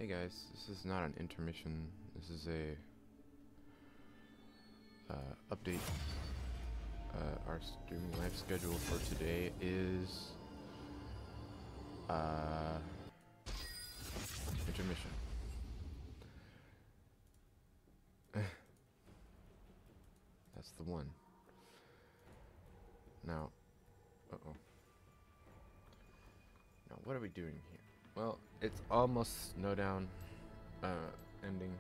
Hey guys, this is not an intermission. This is a update. Our streaming live schedule for today is intermission. That's the one. Now, Now, what are we doing here? Well, it's almost Snowdown ending.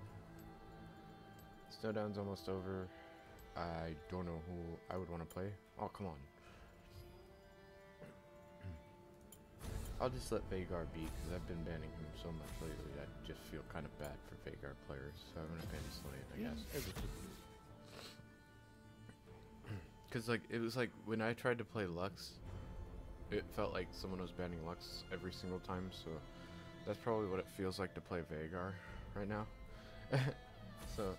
Snowdown's almost over. I don't know who I would want to play. Oh, come on. I'll just let Veigar be, because I've been banning him so much lately. I just feel kind of bad for Veigar players, so I'm gonna ban Slade, I guess. Because, like, it was like, when I tried to play Lux, it felt like someone was banning Lux every single time, so that's probably what it feels like to play Veigar right now. So,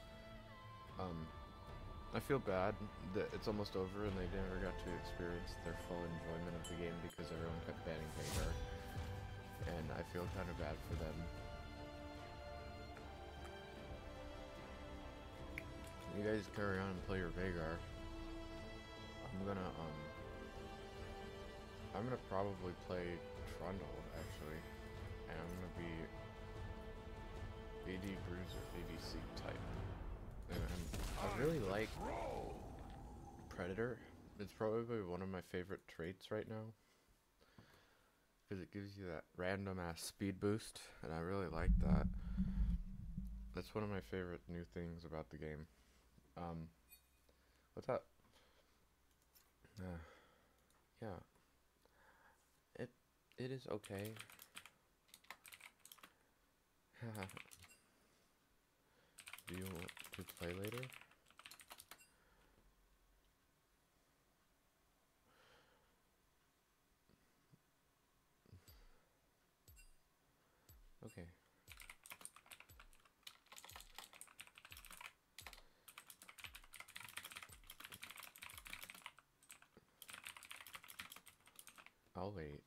I feel bad that it's almost over and they never got to experience their full enjoyment of the game because everyone kept banning Veigar. And I feel kind of bad for them. You guys carry on and play your Veigar. I'm gonna probably play Trundle, actually. And I'm gonna be AD Bruiser, ADC type. And I really like Predator. It's probably one of my favorite traits right now, because it gives you that random ass speed boost, and I really like that. That's one of my favorite new things about the game. What's up? Yeah. It is okay. Do you want to play later? Okay. I'll wait.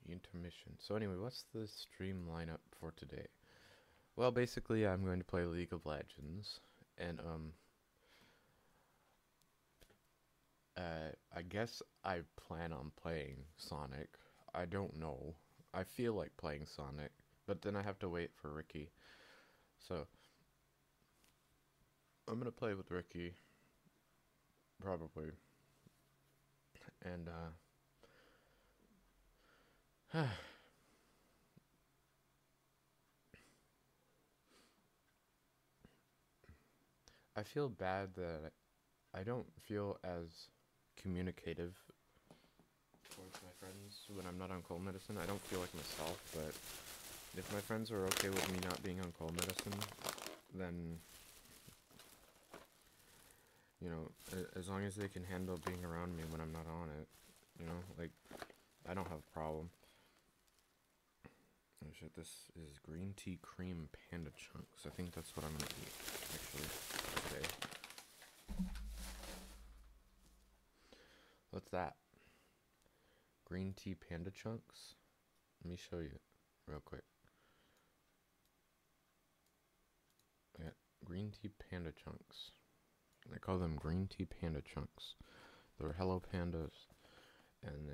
Intermission. So anyway, what's the stream lineup for today? Well, basically I'm going to play League of Legends, and I guess I plan on playing Sonic. I don't know. I feel like playing Sonic, but then I have to wait for Ricky. So I'm gonna play with Ricky, probably. And I feel bad that I don't feel as communicative towards my friends when I'm not on cold medicine. I don't feel like myself, but if my friends are okay with me not being on cold medicine, then, you know, as long as they can handle being around me when I'm not on it, you know, like, I don't have a problem. Oh shit, this is green tea cream panda chunks. I think that's what I'm gonna eat, actually, today. What's that? Green tea panda chunks? Let me show you real quick. I got green tea panda chunks. I call them green tea panda chunks. They're Hello Pandas, and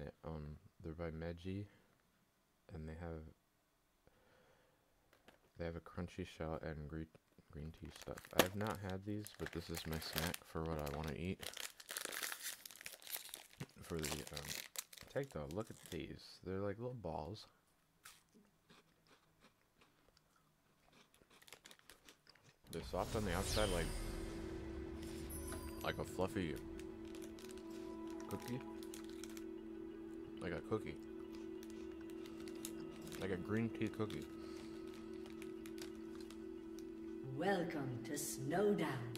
they're by Meiji, and they have a crunchy shell and green tea stuff. I have not had these, but this is my snack for what I want to eat. For the take though, look at these. They're like little balls. They're soft on the outside, like a fluffy cookie. Like a cookie. Like a green tea cookie. Welcome to Snowdown.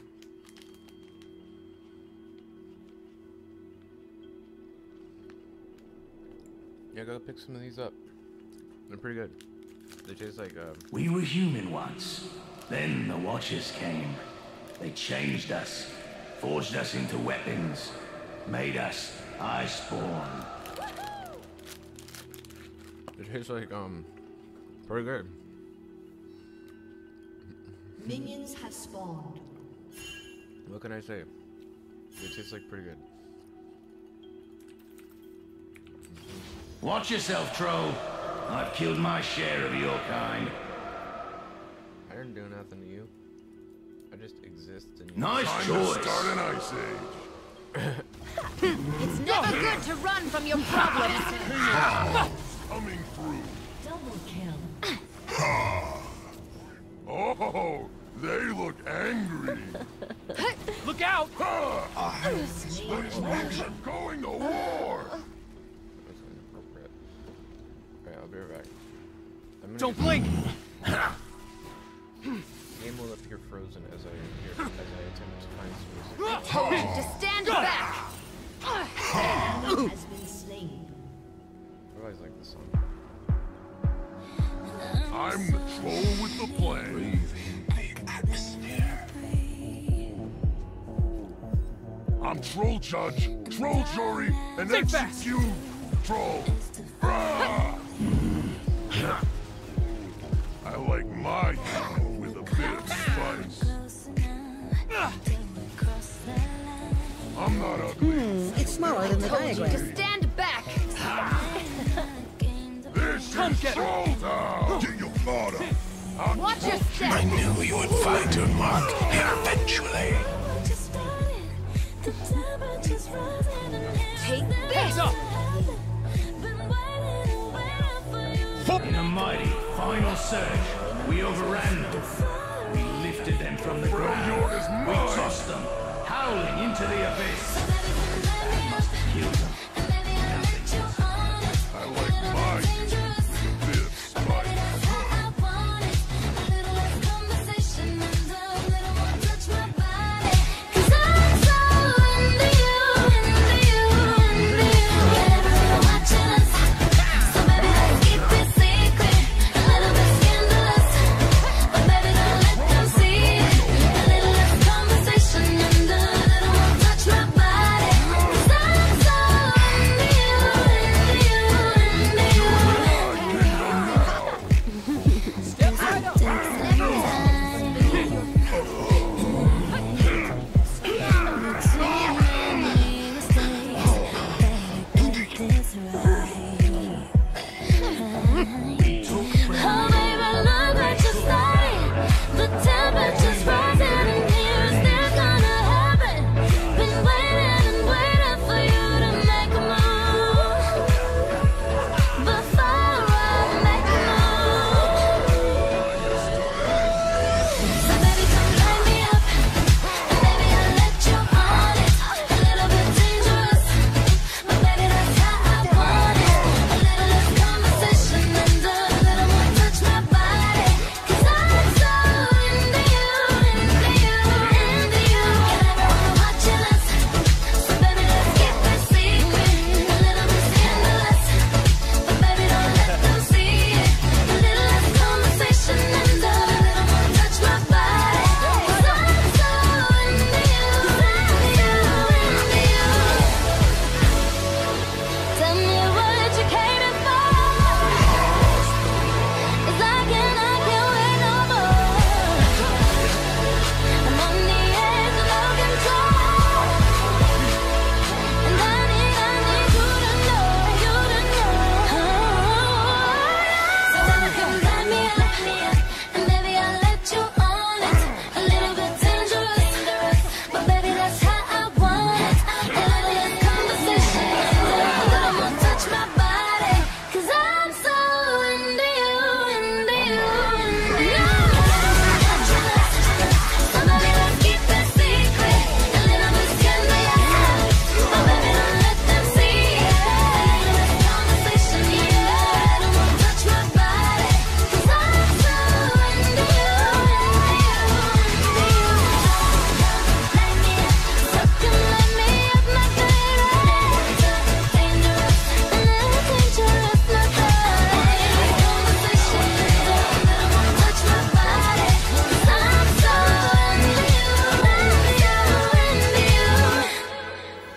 Yeah, go pick some of these up. They're pretty good. They taste like We were human once. Then the Watchers came. They changed us, forged us into weapons, made us Iceborn. It tastes like, pretty good. Minions have spawned. What can I say? It tastes like pretty good. Watch yourself, troll. I've killed my share of your kind. I didn't do nothing to you. I just exist and Nice Time choice. to start an ice age. It's never good to run from your problems. Coming through. Double kill. Oh, they look angry. Look out! Folks are going to war. That's inappropriate. Alright, I'll be right back. I'm gonna Don't get- blink! Game will appear frozen as I attempt to find space. Told you to stand back. Has been slain. I always like this song. I'm the troll with the plan. Breathe in the atmosphere. I'm troll judge, troll jury, and Think fast. execute troll. Ah! I like my hero with a bit of spice. I'm not ugly. It's smaller than the Told you to diagram. stand back. This Come is get it. troll town. Get your father. Watch your I step. knew you would find your mark eventually. Take this. Up! In a mighty final surge, we overran them. We lifted them from the ground. York is We mine. tossed them, howling into the abyss. Killed them. I like my hero with a bit of spice.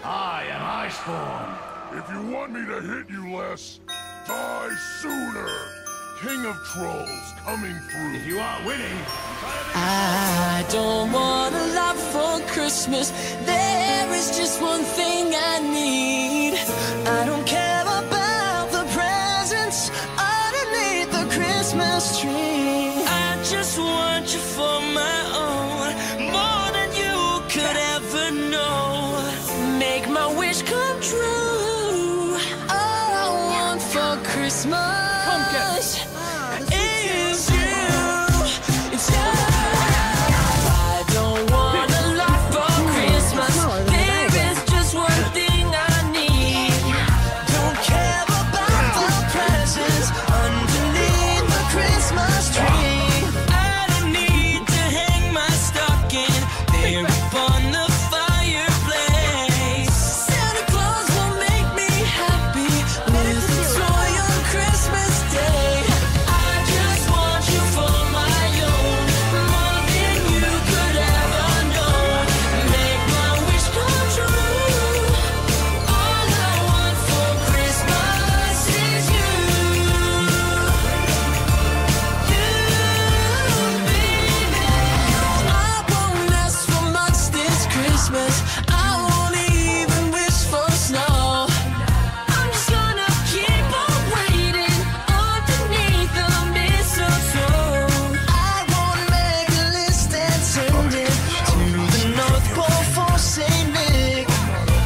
I am Iceborn. If you want me to hit you less, Die sooner! King of Trolls coming through. If you aren't winning, I don't want a lot for Christmas. There is just one thing I need. I don't care about the presents underneath the Christmas tree. I just want you for my own, more than you could ever know. Make my wish come true. All I want for Christmas is you. It's you. I don't want a lot for Christmas. There is just one thing I need. Don't care about the presents underneath the Christmas tree. I don't need to hang my stocking there upon the fireplace. Santa Claus will make me happy with a toy on Christmas Day. I just want you for my own, more than you could ever know. Make my wish come true. All I want for Christmas is you. You, baby. I won't ask for much this Christmas. I won't even wish for snow. I'm just gonna keep on waiting underneath the mistletoe. I won't make a list and send it to the North Pole for St. Nick.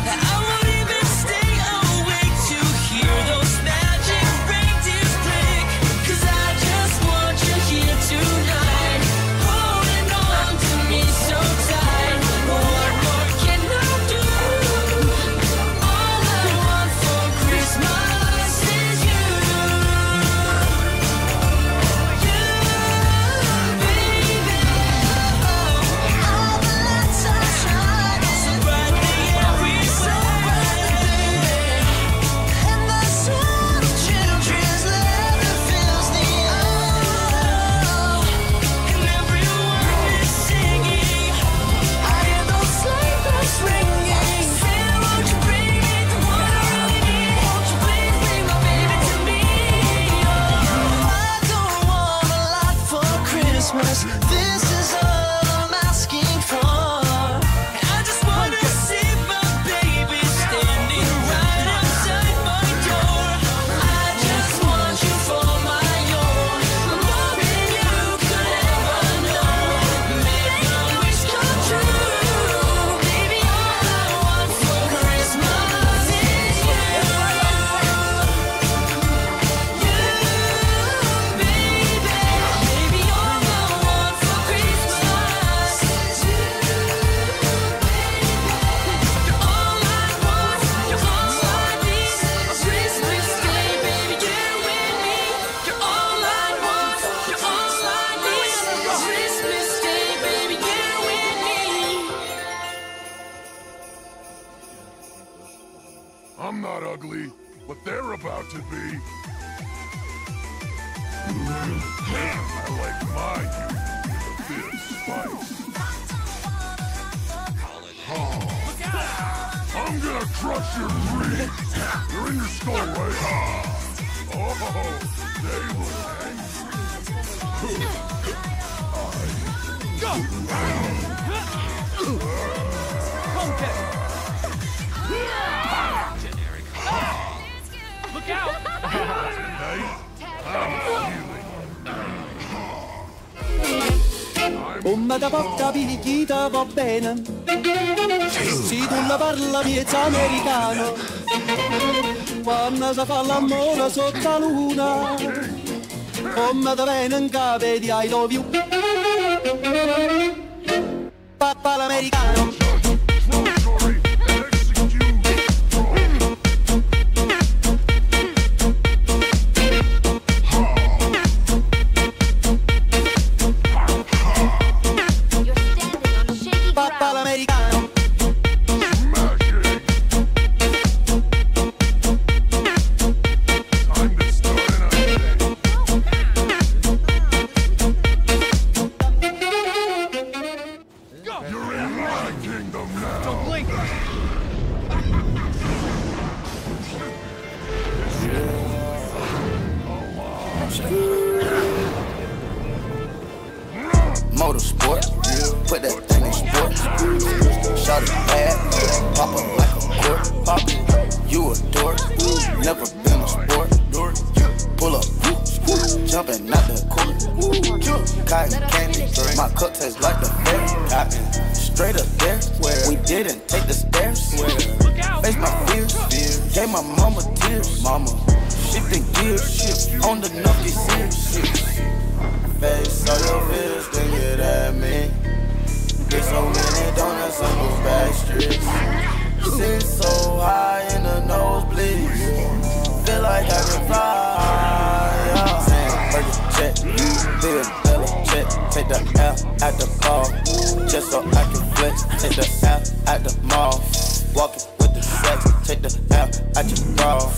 I won't even stay awake to hear those magic reindeers click. 'Cause I just want you here tonight, holding on to me so tight. What more can I do? All I want for Christmas is you. You, baby. All the lights are shining so brightly every Sunday, and the sound of children's laughter fills the air, and everyone is singing. I hear those sleigh bells ringing. Santa, won't you bring me the one I really need? Won't you please bring my baby to me? Oh, I don't want a lot for Christmas. This is all I'm asking for. I just wanna see my baby standing right outside my door. I just want you for my own, more than you could ever know. Make my wish come true. Baby, all I want for Christmas is you. You, baby. Baby, all I want for Christmas is you. All I want, all I need, a Christmas Day, baby, you're with me. You're all I want, you're all I need, a Christmas Day, baby, you're with me. I'm not ugly, but they're about to be. I like my youth with a bit of spice. I'm gonna crush your dreams. You're in your skull, right? Oh, they will hang Look out! tonight. I'm feeling. Come da porta picchita va bene. Se tu la parla miezza americano, quando si fa l'amore sotto la luna, come da bene in capo di I love you. Papà l'americano. Story and execute. You're standing on shaky Papà ground. l'americano. Time to start an update. You're in my Motorsport, put that thing in sports. Shot it bad, pop up like a court. You a dork, never been a sport. Pull up, jumping out the court. Cotton candy, my cup tastes like the fair. Straight up there, we didn't take the stairs. Face my fears, gave my mama tears. Mama, shifting gears, on the nucky serious. Face all your fears, then get at me. Get so many donuts on those back streets. Sit so high in the nosebleed. Feel like I can fly. Saying burger check, feel Bella check. Take the L at the ball, just so I can flex. Take the L at the mall, walking with the sex. Take the L at your bra.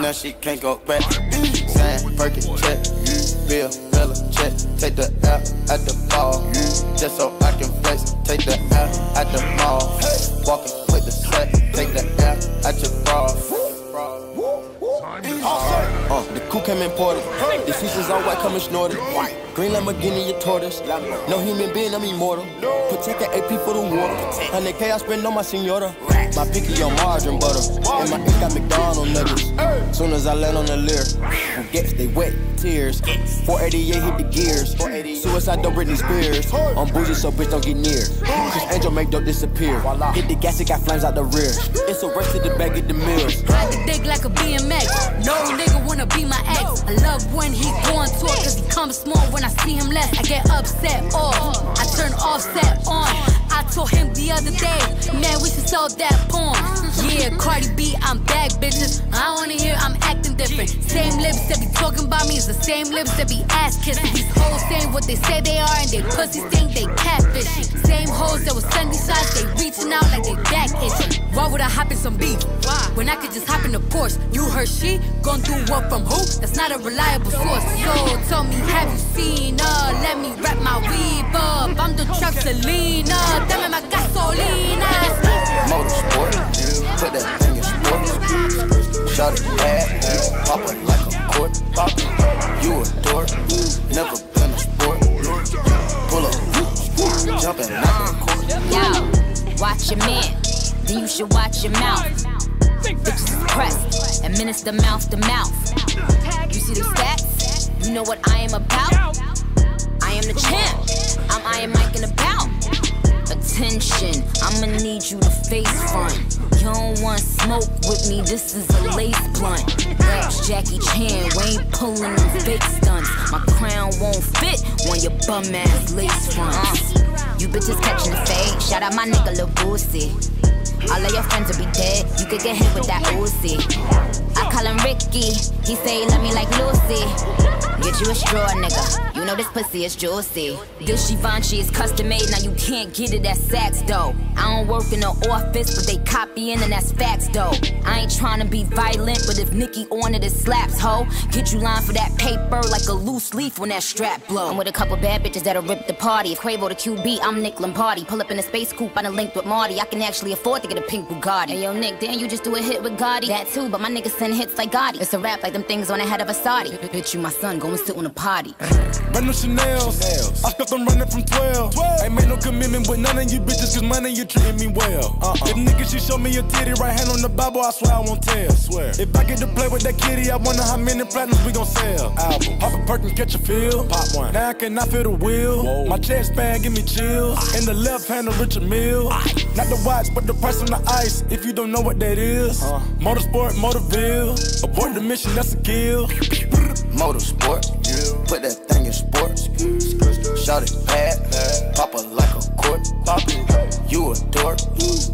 Now she can't go back. Saying burger check, feel Bella check. Take the L at the ball, just so I can flex. Take the L at the mall, walking with the set. Take the L at your bra. The coupe came imported. The seasons all white, coming snorted. Green Lamborghini, your tortoise. No human being, I'm immortal. Protect the AP for the water. 100K I spend on my senora. My picky on margarine butter. And my ink got McDonald's nuggets. Soon as I land on the lyre, who gets they wet tears. 488 hit the gears. Suicide don't Britney Spears. I'm bougie so bitch don't get near. Chris Angel make dope disappear. Hit the gas, it got flames out the rear. It's a race to the back of the mills. Ride the dick like a BMX. No nigga wanna be my ex. I love when he going to it, cause he comes small. When I see him less, I get upset off. I turn offset on. I told him the other day, man, we should sell that porn. Yeah, Cardi B, I'm back, bitches. I wanna hear I'm acting different. Same lips that be talking about me is the same lips that be ass kissing. These hoes saying what they say they are and they pussies think they catfishing. Same hoes that was sending shots, they reaching out like they back itching. Why would I hop in some beef? When I could just hop in a Porsche. You heard she gon' do what from who? That's not a reliable source. So tell me, have you seen her? Let me wrap my weave up. I'm the truck Selena. Dame my gasolina. Motorsport, put that thing in sports. Shot it bad, pop it like a court. You a dork, never been a sport. Pull up, jumping out the court. Yo, watch your man, then you should watch your mouth. Bitches is pressed, administer mouth to mouth. You see the stats? You know what I am about? I am the champ. I'm Iron Mike in about. Attention, I'ma need you to face front. You don't want smoke with me, this is a lace blunt. Raps Jackie Chan, we ain't pulling them fake stunts. My crown won't fit on your bum ass lace fronts. You bitches catching the fade, shout out my nigga Lil Boosie. All of your friends will be dead, you could get hit with that Uzi. I call him Ricky, he say he love me like Lucy. Get you a straw, nigga, you know this pussy is juicy. This Givenchy is custom made, now you can't get it at Saks though. I don't work in the office, but they copying and that's facts though. I ain't tryna be violent, but if Nicki on it, it slaps, ho. Get you line for that paper like a loose leaf when that strap blow. I'm with a couple bad bitches that'll rip the party. If Quavo the QB, I'm Nick Lombardi. Pull up in a space coupe, I done linked with Marty. I can actually afford to get a pink Bugatti. Hey yo Nick, didn't you just do a hit with Gotti? That too, but my niggas send hits like Gotti. It's a rap like them things on the head of a Saudi. Bitch, you my son, go and sit on a potty. Brand new Chanel's. I stepped them running from 12. Ain't made no commitment with none of you bitches, cause money you treating me well. If niggas, she show me a titty, right hand on the Bible, I swear I won't tell. If I get to play with that kitty, I wonder how many platinums we gon' sell. Album. Pop a perk and catch a feel. Pop one. Now I cannot feel the wheel. Whoa. My chest band give me chills. In the left hand of Richard Mill. Not the watch, but the price on the ice. If you don't know what that is. Motorsport, Motorville. Abort the mission, that's a kill. Motorsport, put that thing in sports. Shot it bad, pop it like a court. You a dork,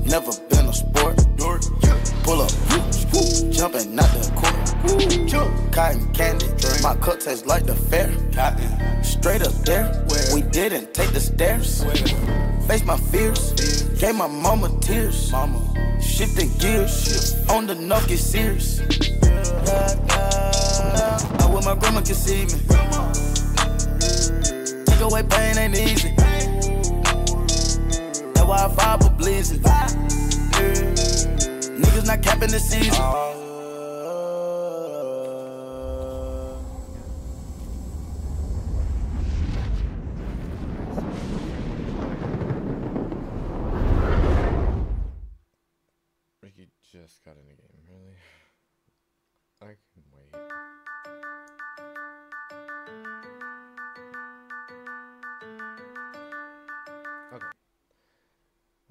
never been a sport. Pull up, jumping out the court. Cotton candy, my cup tastes like the fair. Straight up there, we didn't take the stairs. Face my fears, gave my mama tears. Shifting gears, on the nucky sears. I wish my grandma could see me. Take away pain ain't easy. That's why I fight for blizzard. Niggas not capping the season.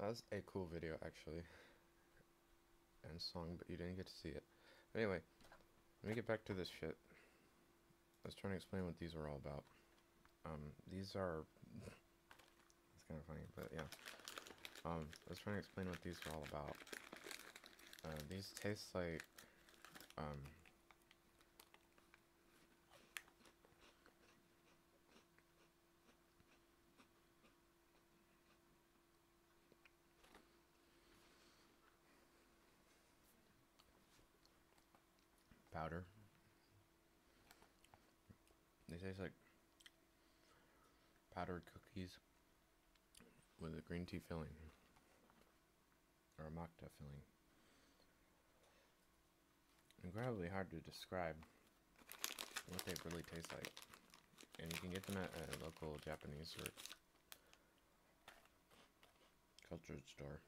was a cool video actually, and song, but you didn't get to see it. Anyway, let me get back to this shit. I was trying to explain what these were all about. These are, it's kind of funny, but yeah. I was trying to explain what these are all about. These taste like, powder. They taste like powdered cookies with a green tea filling, or a matcha filling. Incredibly hard to describe what they really taste like, and you can get them at a local Japanese or cultured store.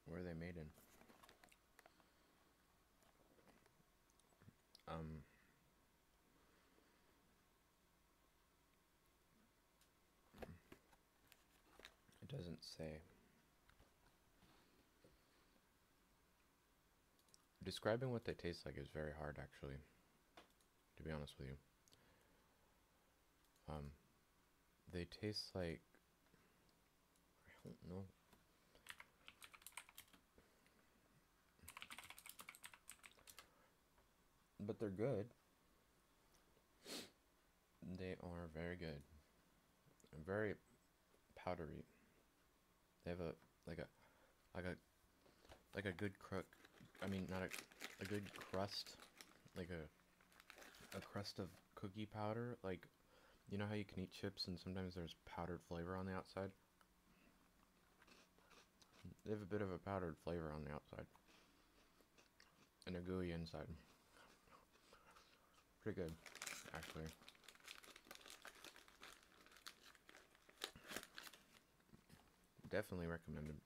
Where are they made in? It doesn't say. Describing what they taste like is very hard, actually, to be honest with you. They taste like, I don't know. But they're good. They are very good. Very powdery. They have a good crook. I mean, not a good crust, like a crust of cookie powder. Like, you know how you can eat chips and sometimes there's powdered flavor on the outside? They have a bit of a powdered flavor on the outside and a gooey inside. Pretty good, actually. Definitely recommended.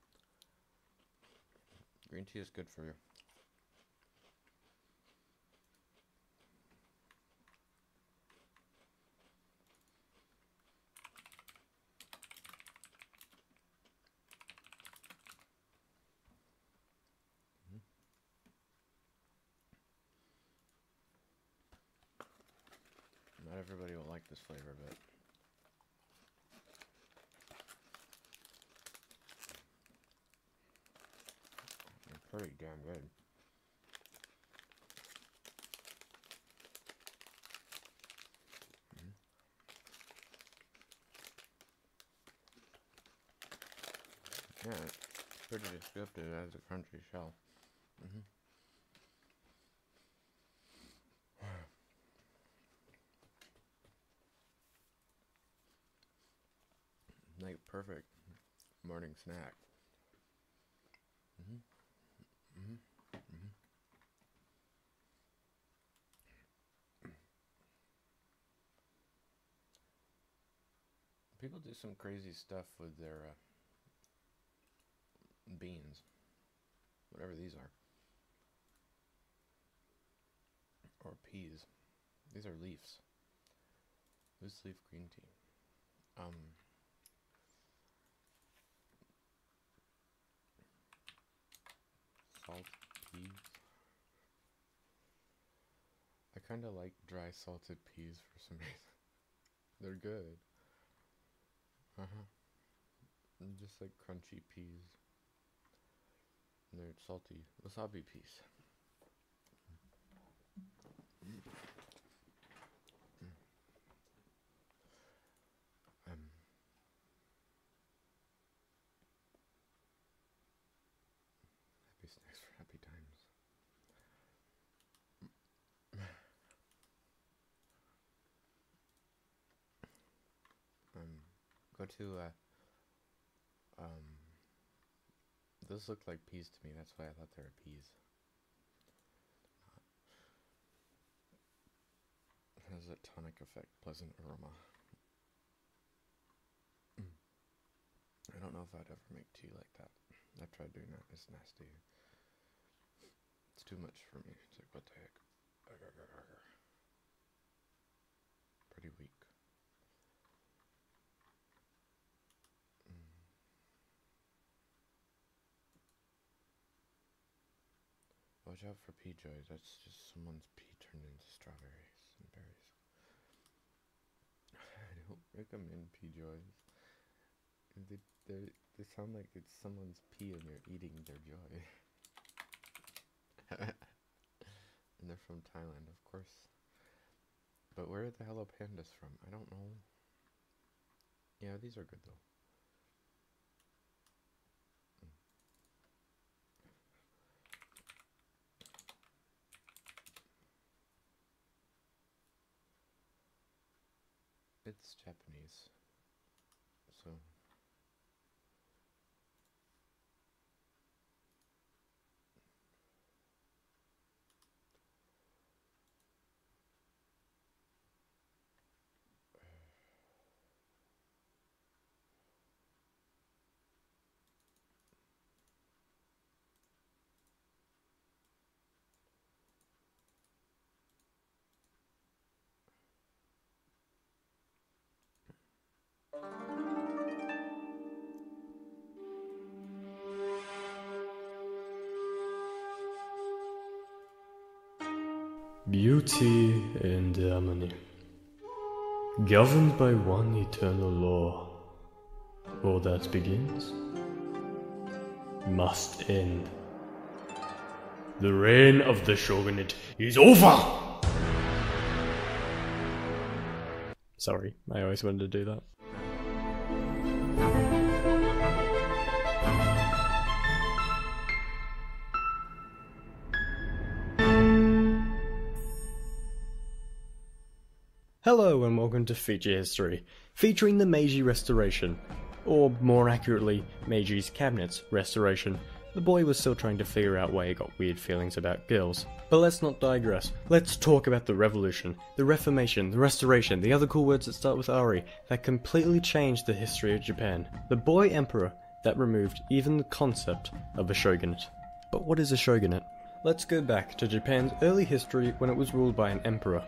Green tea is good for you. Not everybody will like this flavor, but it's pretty damn good. Yeah, it's pretty descriptive as a crunchy shell. Like perfect morning snack. People do some crazy stuff with their beans, whatever these are, or peas. These are leaves. Loose leaf green tea. Salt peas. I kind of like dry salted peas for some reason. They're good. Just like crunchy peas. And they're salty. Wasabi peas. Happy snacks for happy times. Go to those look like peas to me, that's why I thought they were peas. It has a tonic effect, pleasant aroma. I don't know if I'd ever make tea like that. I've tried doing that, it's nasty. It's too much for me. It's like, what the heck? Pretty weak. Watch out for P-Joy. That's just someone's pea turned into strawberries and berries. I don't recommend P-Joys. They sound like it's someone's pea and you're eating their joy. And they're from Thailand, of course. But where are the Hello Pandas from? I don't know. Yeah, these are good though. It's Japanese, so Beauty and harmony, governed by one eternal law. All that begins must end. The reign of the shogunate is over! Sorry, I always wanted to do that. Hello and welcome to Feature History, featuring the Meiji Restoration, or more accurately, Meiji's Cabinets Restoration. The boy was still trying to figure out why he got weird feelings about girls. But let's not digress. Let's talk about the Revolution, the Reformation, the Restoration, the other cool words that start with Ari, that completely changed the history of Japan. The boy emperor that removed even the concept of a shogunate. But what is a shogunate? Let's go back to Japan's early history when it was ruled by an emperor.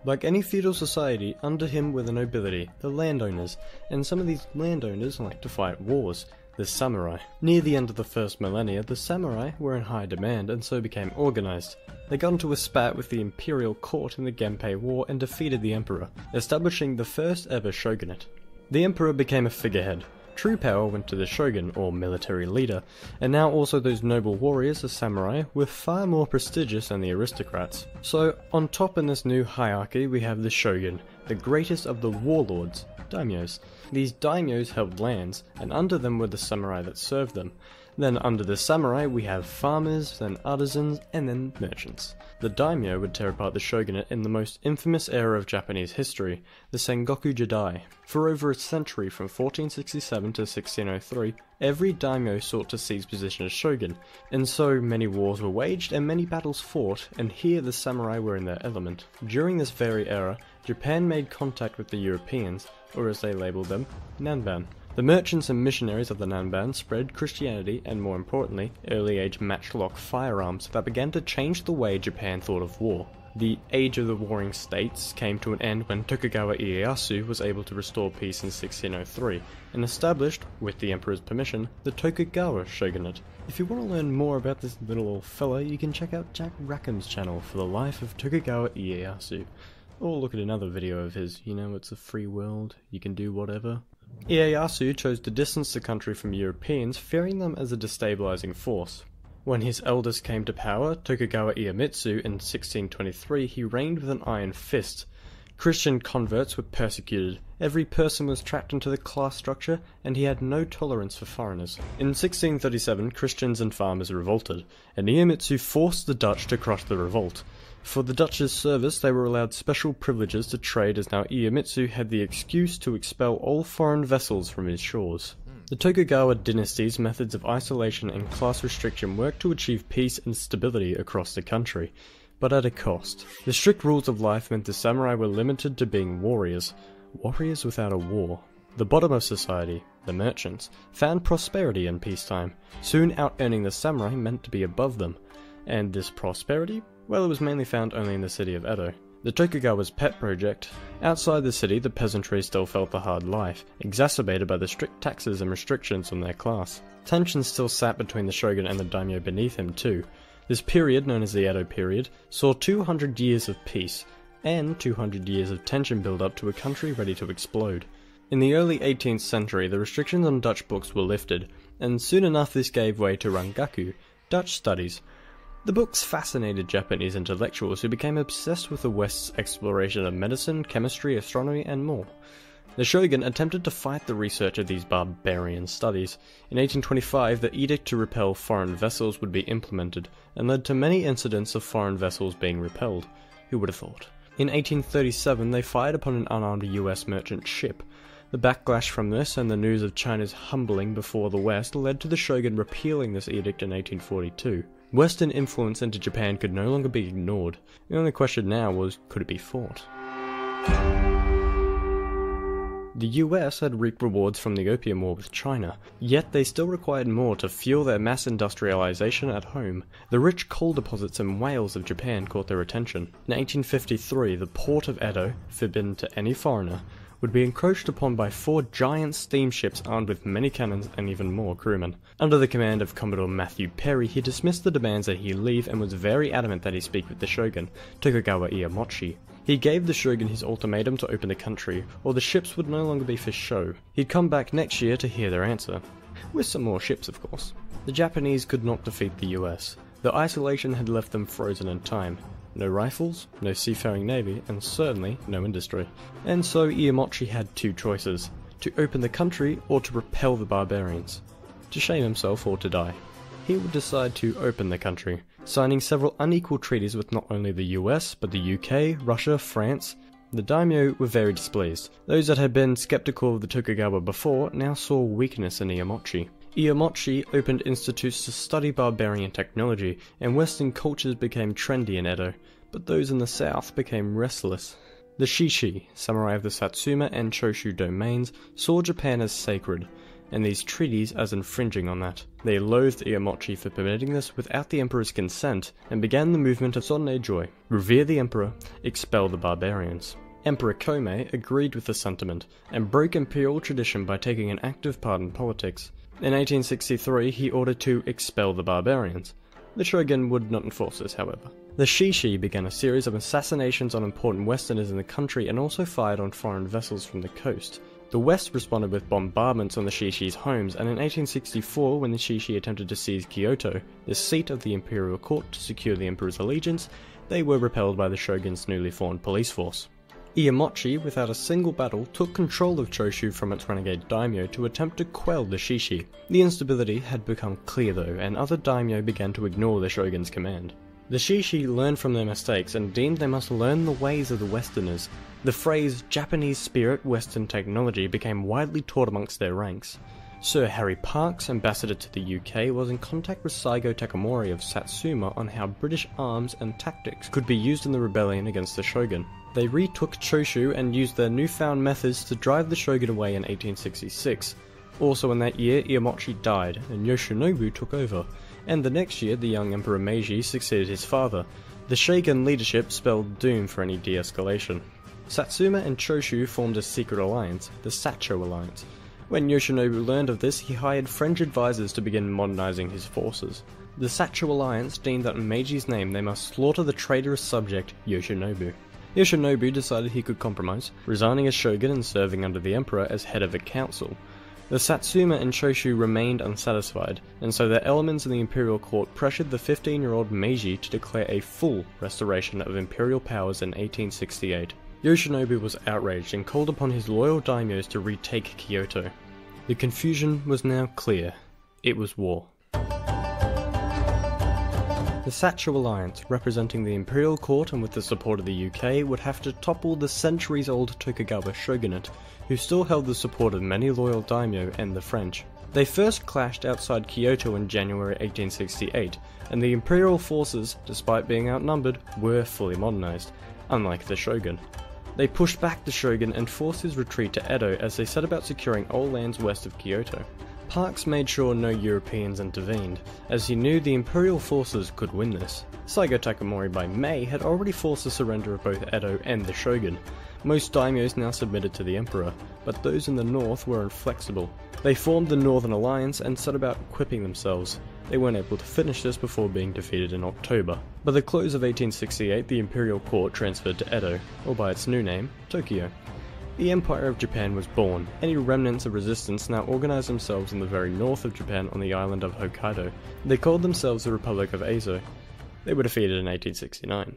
Like any feudal society, under him were the nobility, the landowners, and some of these landowners liked to fight wars, the samurai. Near the end of the first millennia, the samurai were in high demand and so became organized. They got into a spat with the imperial court in the Genpei War and defeated the emperor, establishing the first ever shogunate. The emperor became a figurehead. True power went to the shogun, or military leader, and now also those noble warriors, the samurai, were far more prestigious than the aristocrats. So, on top in this new hierarchy we have the shogun, the greatest of the warlords, daimyos. These daimyos held lands, and under them were the samurai that served them. Then under the samurai we have farmers, then artisans, and then merchants. The daimyo would tear apart the shogunate in the most infamous era of Japanese history, the Sengoku Jidai. For over a century, from 1467 to 1603, every daimyo sought to seize position as shogun, and so many wars were waged and many battles fought, and here the samurai were in their element. During this very era, Japan made contact with the Europeans, or as they labelled them, Nanban. The merchants and missionaries of the Nanban spread Christianity and, more importantly, early-age matchlock firearms that began to change the way Japan thought of war. The Age of the Warring States came to an end when Tokugawa Ieyasu was able to restore peace in 1603, and established, with the emperor's permission, the Tokugawa shogunate. If you want to learn more about this little old fella, you can check out Jack Rackham's channel for the life of Tokugawa Ieyasu. Or look at another video of his, you know, it's a free world, you can do whatever. Ieyasu chose to distance the country from Europeans, fearing them as a destabilizing force. When his eldest came to power, Tokugawa Iemitsu, in 1623, he reigned with an iron fist. Christian converts were persecuted, every person was trapped into the class structure, and he had no tolerance for foreigners. In 1637, Christians and farmers revolted, and Iemitsu forced the Dutch to crush the revolt. For the Dutch's service, they were allowed special privileges to trade, as now Iemitsu had the excuse to expel all foreign vessels from his shores. The Tokugawa dynasty's methods of isolation and class restriction worked to achieve peace and stability across the country, but at a cost. The strict rules of life meant the samurai were limited to being warriors without a war. The bottom of society, the merchants, found prosperity in peacetime. Soon out-earning the samurai meant to be above them. And this prosperity? Well, it was mainly found only in the city of Edo. The Tokugawa's pet project. Outside the city, the peasantry still felt the hard life, exacerbated by the strict taxes and restrictions on their class. Tensions still sat between the shogun and the daimyo beneath him too. This period, known as the Edo period, saw 200 years of peace, and 200 years of tension build up to a country ready to explode. In the early 18th century, the restrictions on Dutch books were lifted, and soon enough this gave way to Rangaku, Dutch studies. The books fascinated Japanese intellectuals who became obsessed with the West's exploration of medicine, chemistry, astronomy, and more. The shogun attempted to fight the research of these barbarian studies. In 1825, the edict to repel foreign vessels would be implemented, and led to many incidents of foreign vessels being repelled. Who would have thought? In 1837, they fired upon an unarmed US merchant ship. The backlash from this and the news of China's humbling before the West led to the shogun repealing this edict in 1842. Western influence into Japan could no longer be ignored. The only question now was, could it be fought? The US had reaped rewards from the Opium War with China, yet they still required more to fuel their mass industrialization at home. The rich coal deposits in Wales of Japan caught their attention. In 1853, the port of Edo, forbidden to any foreigner, would be encroached upon by 4 giant steamships armed with many cannons and even more crewmen. Under the command of Commodore Matthew Perry, he dismissed the demands that he leave and was very adamant that he speak with the shogun, Tokugawa Iemochi. He gave the shogun his ultimatum to open the country, or the ships would no longer be for show. He'd come back next year to hear their answer. With some more ships, of course. The Japanese could not defeat the US. Their isolation had left them frozen in time. No rifles, no seafaring navy, and certainly no industry. And so Iemochi had 2 choices, to open the country or to repel the barbarians. To shame himself or to die. He would decide to open the country, signing several unequal treaties with not only the US, but the UK, Russia, France. The daimyo were very displeased. Those that had been skeptical of the Tokugawa before now saw weakness in Iemochi. Iemochi opened institutes to study barbarian technology, and Western cultures became trendy in Edo, but those in the south became restless. The Shishi, samurai of the Satsuma and Choshu domains, saw Japan as sacred, and these treaties as infringing on that. They loathed Iemochi for permitting this without the emperor's consent, and began the movement of Sonne-joi, revere the emperor, expel the barbarians. Emperor Komei agreed with the sentiment, and broke imperial tradition by taking an active part in politics. In 1863, he ordered to expel the barbarians. The shogun would not enforce this, however. The Shishi began a series of assassinations on important westerners in the country and also fired on foreign vessels from the coast. The West responded with bombardments on the Shishi's homes, and in 1864, when the Shishi attempted to seize Kyoto, the seat of the imperial court, to secure the emperor's allegiance, they were repelled by the shogun's newly formed police force. Iemochi, without a single battle, took control of Choshu from its renegade daimyo to attempt to quell the Shishi. The instability had become clear though, and other daimyo began to ignore the shogun's command. The Shishi learned from their mistakes and deemed they must learn the ways of the Westerners. The phrase Japanese spirit, Western technology became widely taught amongst their ranks. Sir Harry Parkes, ambassador to the UK, was in contact with Saigo Takamori of Satsuma on how British arms and tactics could be used in the rebellion against the shogun. They retook Choshu and used their newfound methods to drive the shogun away in 1866. Also in that year, Iemochi died, and Yoshinobu took over, and the next year the young Emperor Meiji succeeded his father. The shogun leadership spelled doom for any de-escalation. Satsuma and Choshu formed a secret alliance, the Sacho Alliance. When Yoshinobu learned of this, he hired French advisors to begin modernizing his forces. The Sacho Alliance deemed that in Meiji's name they must slaughter the traitorous subject, Yoshinobu. Yoshinobu decided he could compromise, resigning as shogun and serving under the emperor as head of a council. The Satsuma and Choshu remained unsatisfied, and so their elements in the imperial court pressured the 15-year-old Meiji to declare a full restoration of imperial powers in 1868. Yoshinobu was outraged and called upon his loyal daimyos to retake Kyoto. The confusion was now clear. It was war. The Sacho Alliance, representing the imperial court and with the support of the UK, would have to topple the centuries-old Tokugawa shogunate, who still held the support of many loyal daimyo and the French. They first clashed outside Kyoto in January 1868, and the imperial forces, despite being outnumbered, were fully modernized, unlike the shogun. They pushed back the shogun and forced his retreat to Edo as they set about securing all lands west of Kyoto. Parks made sure no Europeans intervened, as he knew the Imperial forces could win this. Saigo Takamori by May had already forced the surrender of both Edo and the shogun. Most daimyos now submitted to the emperor, but those in the north were inflexible. They formed the Northern Alliance and set about equipping themselves. They weren't able to finish this before being defeated in October. By the close of 1868, the imperial court transferred to Edo, or by its new name, Tokyo. The Empire of Japan was born. Any remnants of resistance now organized themselves in the very north of Japan on the island of Hokkaido. They called themselves the Republic of Azo. They were defeated in 1869.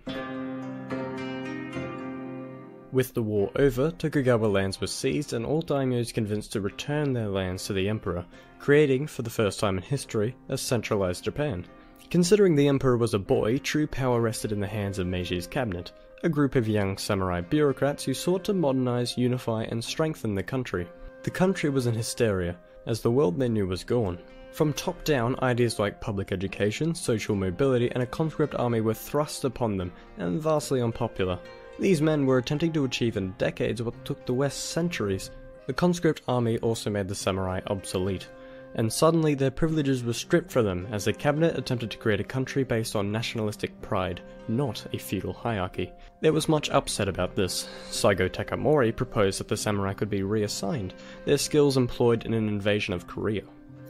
With the war over, Tokugawa lands were seized and all daimyos convinced to return their lands to the emperor, creating, for the first time in history, a centralized Japan. Considering the emperor was a boy, true power rested in the hands of Meiji's cabinet, a group of young samurai bureaucrats who sought to modernize, unify, and strengthen the country. The country was in hysteria, as the world they knew was gone. From top down, ideas like public education, social mobility, and a conscript army were thrust upon them, and vastly unpopular. These men were attempting to achieve in decades what took the West centuries. The conscript army also made the samurai obsolete, and suddenly their privileges were stripped from them as the cabinet attempted to create a country based on nationalistic pride, not a feudal hierarchy. There was much upset about this. Saigo Takamori proposed that the samurai could be reassigned, their skills employed in an invasion of Korea.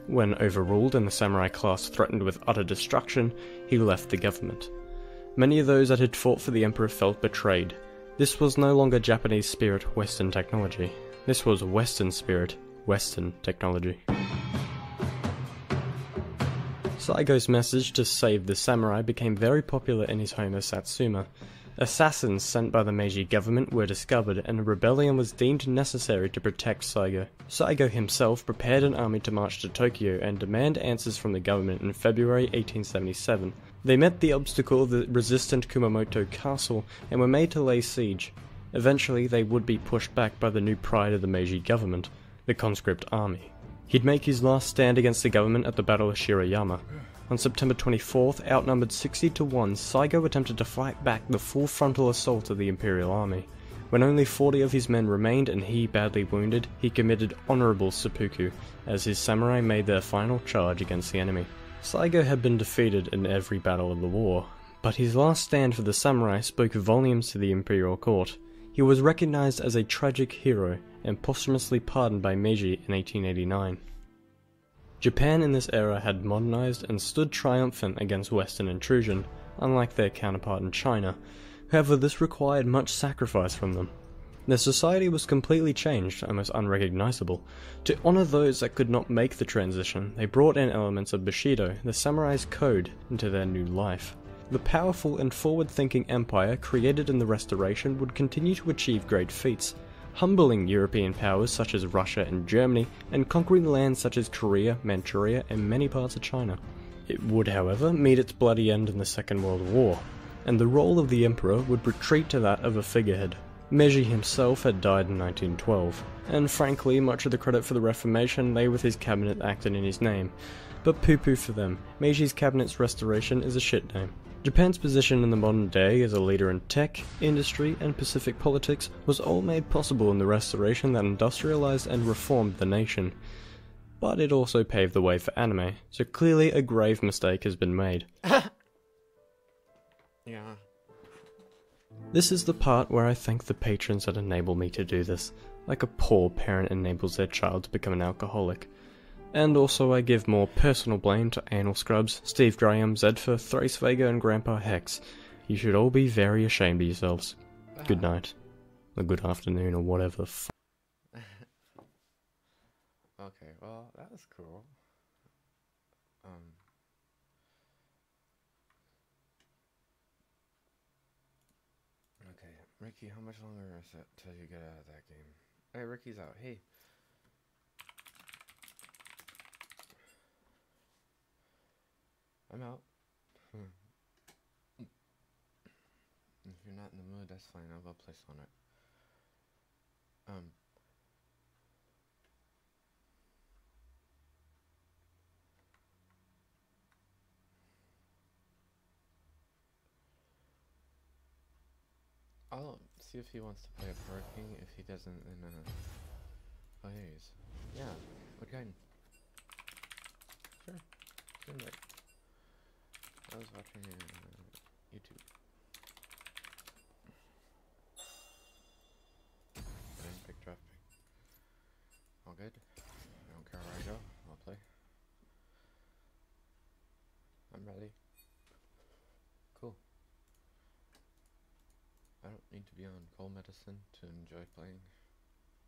When overruled and the samurai class threatened with utter destruction, he left the government. Many of those that had fought for the emperor felt betrayed. This was no longer Japanese spirit, Western technology. This was Western spirit, Western technology. Saigo's message to save the samurai became very popular in his home of Satsuma. Assassins sent by the Meiji government were discovered and a rebellion was deemed necessary to protect Saigo. Saigo himself prepared an army to march to Tokyo and demand answers from the government in February 1877. They met the obstacle of the resistant Kumamoto castle and were made to lay siege. Eventually they would be pushed back by the new pride of the Meiji government, the conscript army. He'd make his last stand against the government at the Battle of Shirayama. On September 24th, outnumbered 60-1, Saigo attempted to fight back the full frontal assault of the Imperial Army. When only 40 of his men remained and he badly wounded, he committed honorable seppuku, as his samurai made their final charge against the enemy. Saigo had been defeated in every battle of the war, but his last stand for the samurai spoke volumes to the imperial court. He was recognized as a tragic hero and posthumously pardoned by Meiji in 1889. Japan in this era had modernized and stood triumphant against Western intrusion, unlike their counterpart in China. However, this required much sacrifice from them. Their society was completely changed, almost unrecognizable. To honor those that could not make the transition, they brought in elements of Bushido, the samurai's code, into their new life. The powerful and forward-thinking empire created in the Restoration would continue to achieve great feats, humbling European powers such as Russia and Germany, and conquering lands such as Korea, Manchuria, and many parts of China. It would, however, meet its bloody end in the Second World War, and the role of the emperor would retreat to that of a figurehead. Meiji himself had died in 1912, and frankly, much of the credit for the Reformation lay with his cabinet acting in his name. But poo-poo for them, Meiji's cabinet's restoration is a shit name. Japan's position in the modern day as a leader in tech, industry, and Pacific politics was all made possible in the Restoration that industrialized and reformed the nation. But it also paved the way for anime, so clearly a grave mistake has been made. Yeah. This is the part where I thank the patrons that enable me to do this, like a poor parent enables their child to become an alcoholic. And also I give more personal blame to Anal Scrubs, Steve Graham, Zedfer, Thrace Vega, and Grandpa Hex. You should all be very ashamed of yourselves. Good night. Or good afternoon, or whatever the f***. Okay, well, that was cool. Okay, Ricky, how much longer is it till you get out of that game? Hey, Ricky's out. Hey. I'm out. If you're not in the mood, that's fine. I'll go play Sonic. I'll see if he wants to play a parking. If he doesn't, then oh, here he is. Yeah, what kind? doing like I was watching YouTube. I didn't pick draft pick. All good. I don't care where I go. I'll play. I'm ready. Cool. I don't need to be on cold medicine to enjoy playing.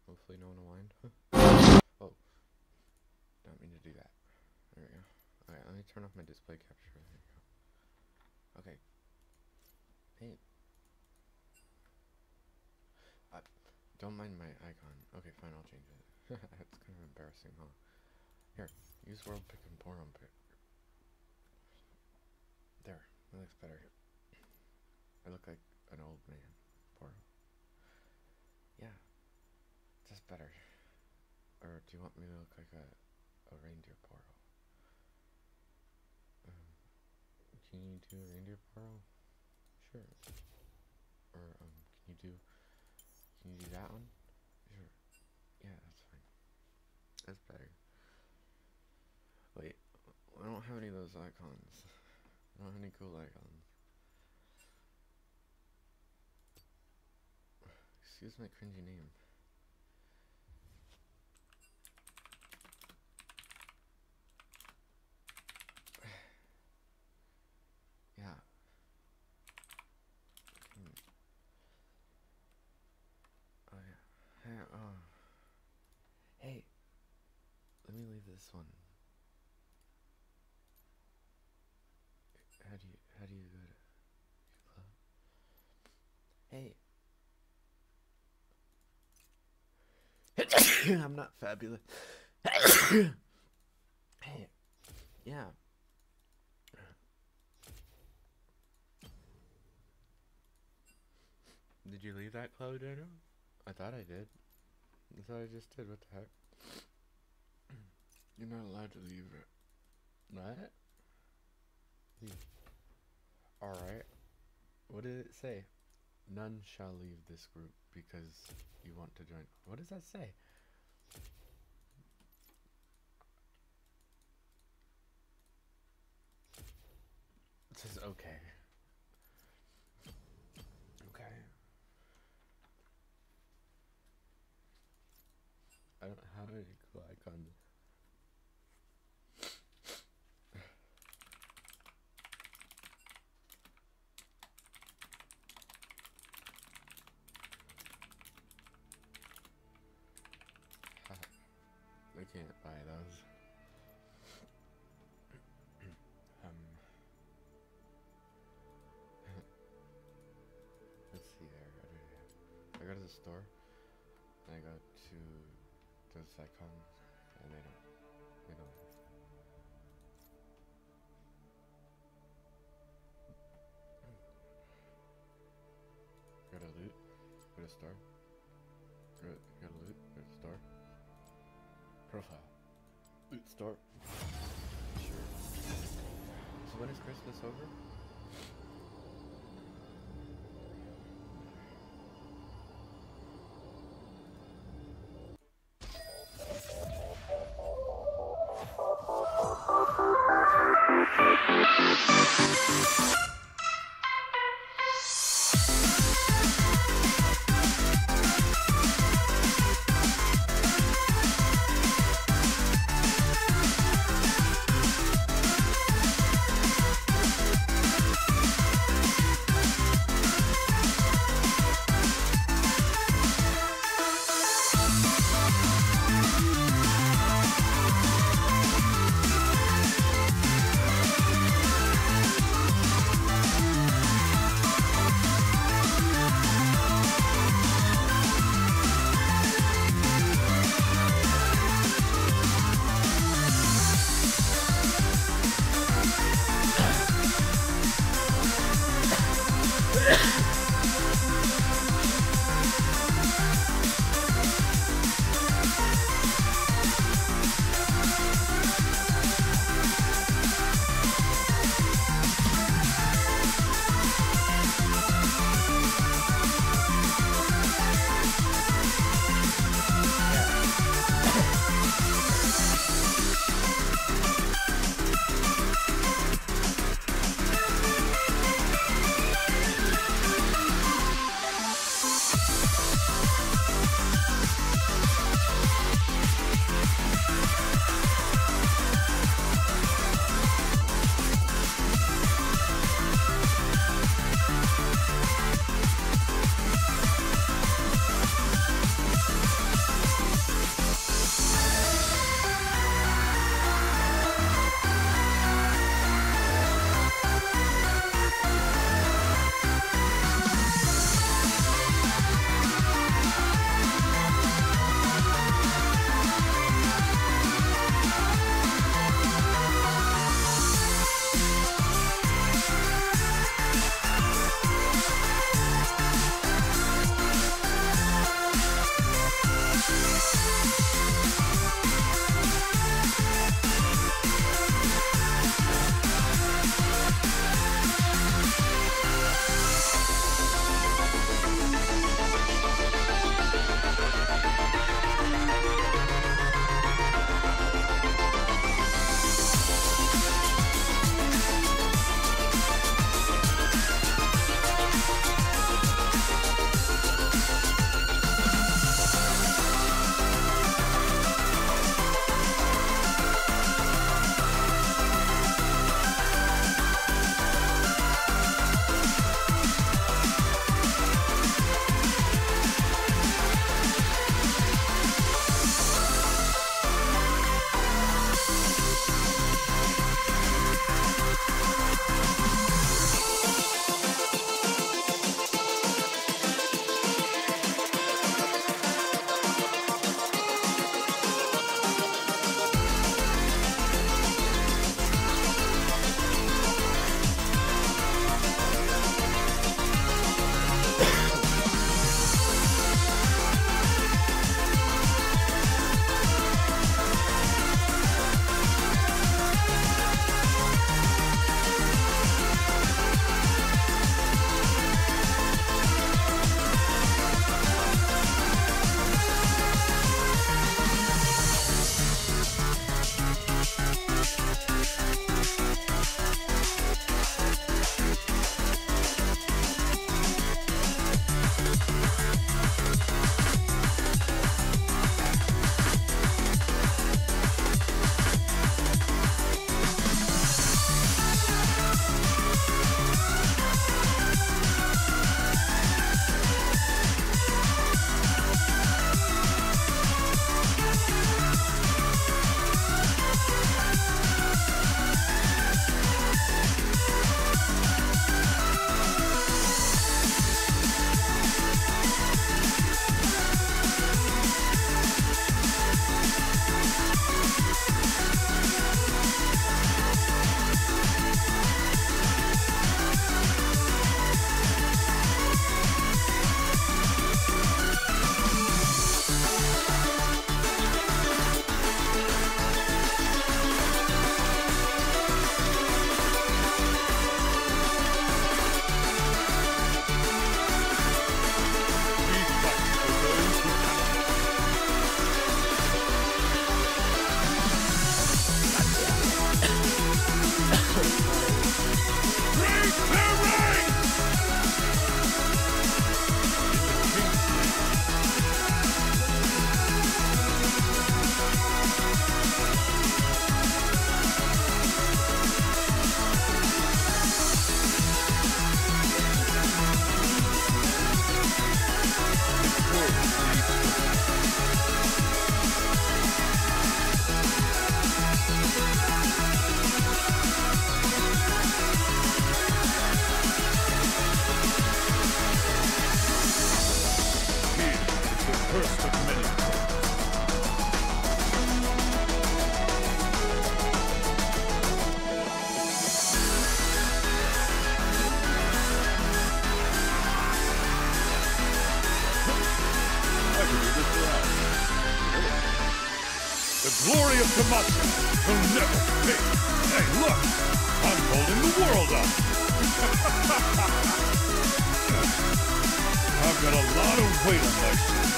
Hopefully no one will mind. Oh. Don't mean to do that. There we go. Alright, let me turn off my display capture. There we go. Okay. Hey. Don't mind my icon. Okay, fine, I'll change it. It's kind of embarrassing, huh? Here, use world pick and pour on pick. There, that looks better. I look like an old man. Poro. Yeah. Just better. Or do you want me to look like a reindeer Poro? Can you do a reindeer Poro? Sure. Or can you do that one? Sure. Yeah, that's fine. That's better. Wait, I don't have any of those icons. I don't have any cool icons. Excuse my cringy name. Yeah. Oh yeah. Hey, hey. Let me leave this one. How do you go to club? Hey. I'm not fabulous. Hey. Yeah. Did you leave that cloud, Daniel? I thought I did. I thought I just did. What the heck? You're not allowed to leave it. What? Alright. What did it say? None shall leave this group because you want to join. What does that say? It says okay. Okay. I don't have any cool icons. I can't buy those. Let's see there. I go to the store and I go to those icons and they don't go to loot, go to store, go to loot, go to store. Profile. Loot store. Sure. So when is Christmas over? The glory of Demacia will never fade. Hey, look! I'm holding the world up! I've got a lot of weight on my shoulders.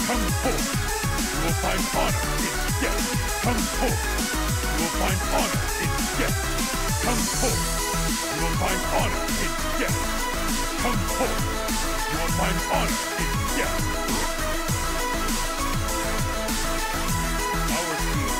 Come forth! You will find honor in death. Come forth! You will find honor in death. Come forth! You will find honor in death. Come forth! You will find honor in death. Our team is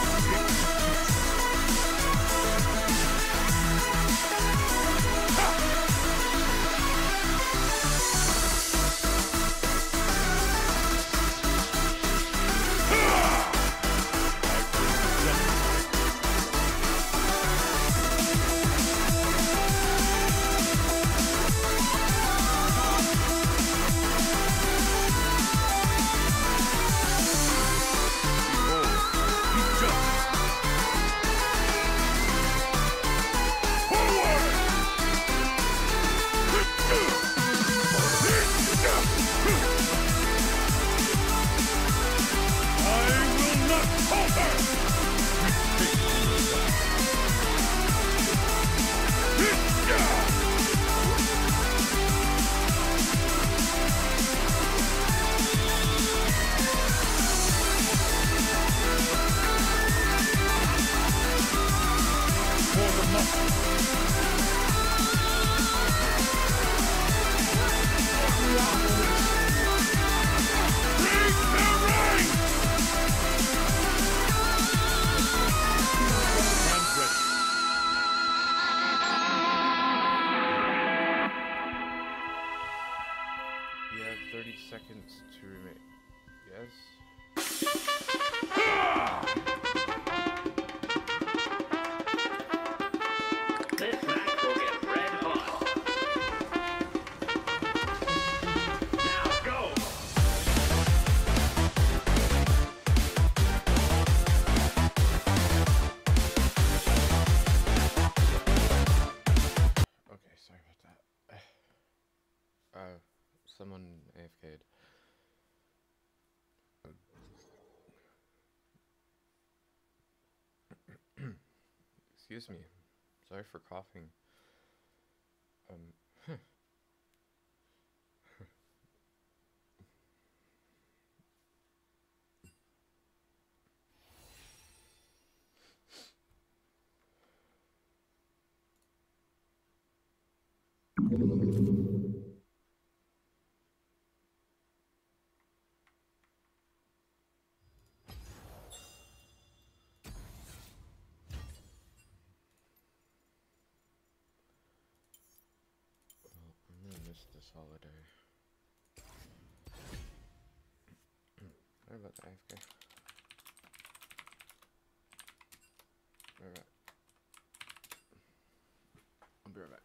You have 30 seconds to remain. Yes? This match will get red hot. Now go! Okay, sorry about that. Someone AFK'd. Excuse me. Sorry for coughing. I'm gonna miss this holiday. Sorry about the AFK. Alright. I'll be right back.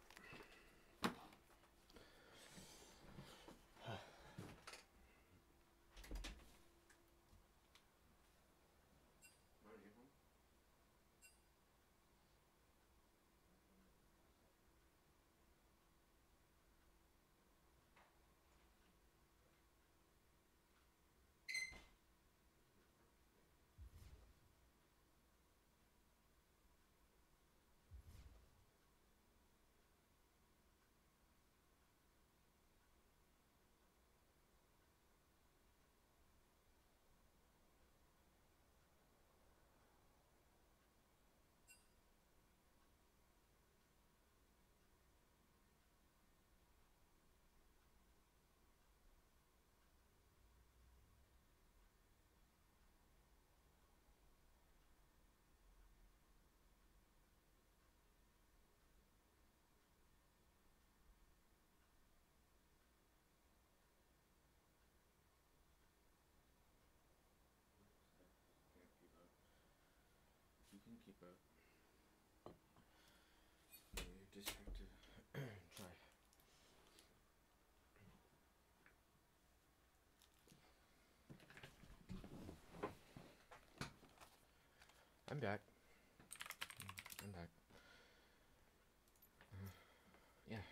You can keep up. You just have to try. I'm back. I'm back. Yeah. Yeah.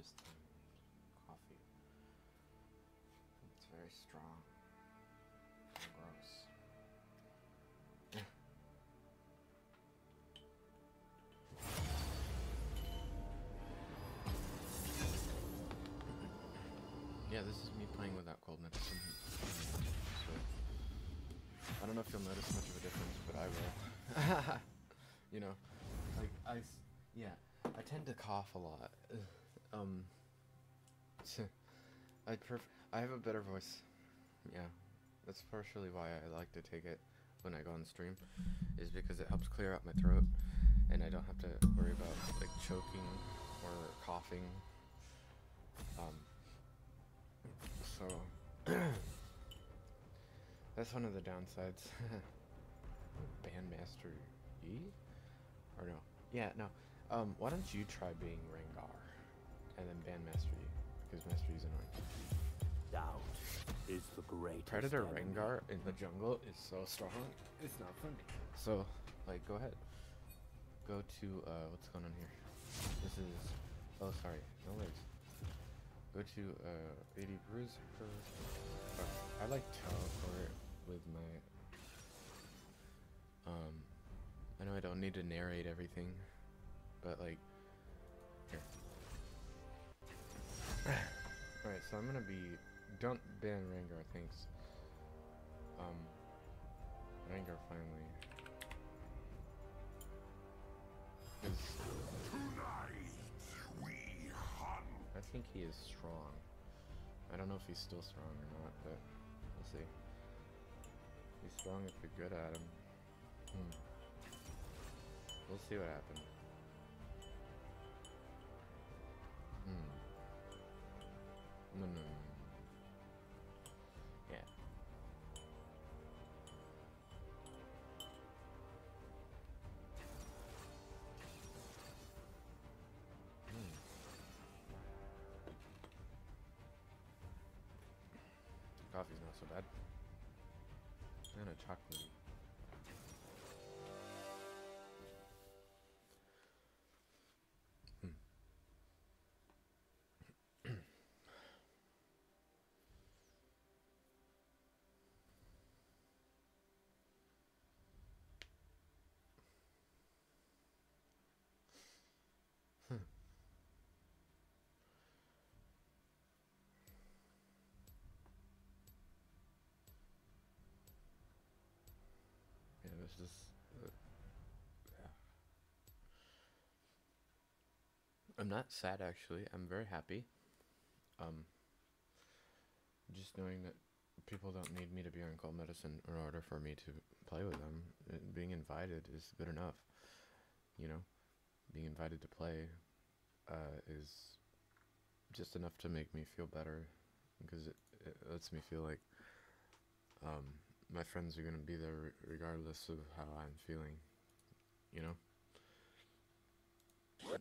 just coffee. It's very strong. And gross. Yeah, this is me playing without cold medicine. So, I don't know if you'll notice much of a difference, but I will. You know, like, I tend to cough a lot. I have a better voice. Yeah, that's partially why I like to take it when I go on stream, is because it helps clear out my throat, and I don't have to worry about, like, choking or coughing. So, that's one of the downsides. Bandmaster E? Or no? Yeah, no. Why don't you try being Rengar, and then Bandmaster E, because Master E's annoying. Doubt is the great Predator Rengar in the jungle is so strong, it's not funny. So, like, go ahead. Go to, what's going on here? This is, oh, sorry, no worries. Go to, 80 Bruiser. I like teleport with my, I know I don't need to narrate everything, but, like, here. Alright, so I'm gonna be, don't ban Rengar, thanks. Rengar finally. I think he is strong. I don't know if he's still strong or not, but we'll see. He's strong if you're good at him. We'll see what happens. No. Yeah. Coffee's not so bad. And a chocolate. It's just, yeah. I'm not sad, actually. I'm very happy. Just knowing that people don't need me to be on cold medicine in order for me to play with them. Being invited is good enough. You know, being invited to play is just enough to make me feel better, because it lets me feel like my friends are going to be there regardless of how I'm feeling, you know?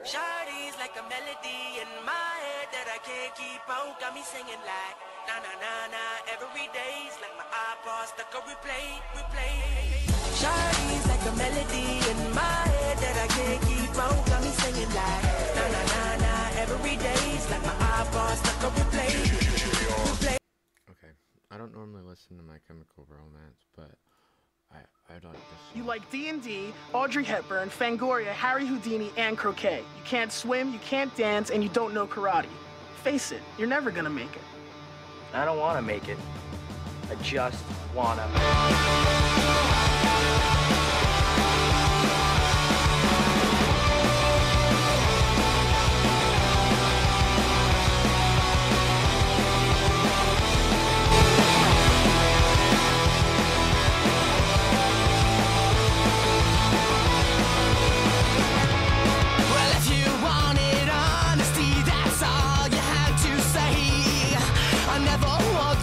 Shawty's like a melody in my head that I can't keep out. Got me singing like na na na na every day's like my iPod stuck on replay. Shawty's like a melody in my head that I can't keep out. Got me singing like na na na na every day's like my iPod stuck on replay. Okay, I don't normally listen to My Chemical Romance, but I like this. You like D&D, Audrey Hepburn, Fangoria, Harry Houdini, and croquet. You can't swim, you can't dance, and you don't know karate. Face it, you're never gonna make it. I don't want to make it. I just want to.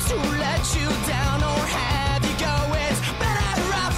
To let you down or have you go, it's better off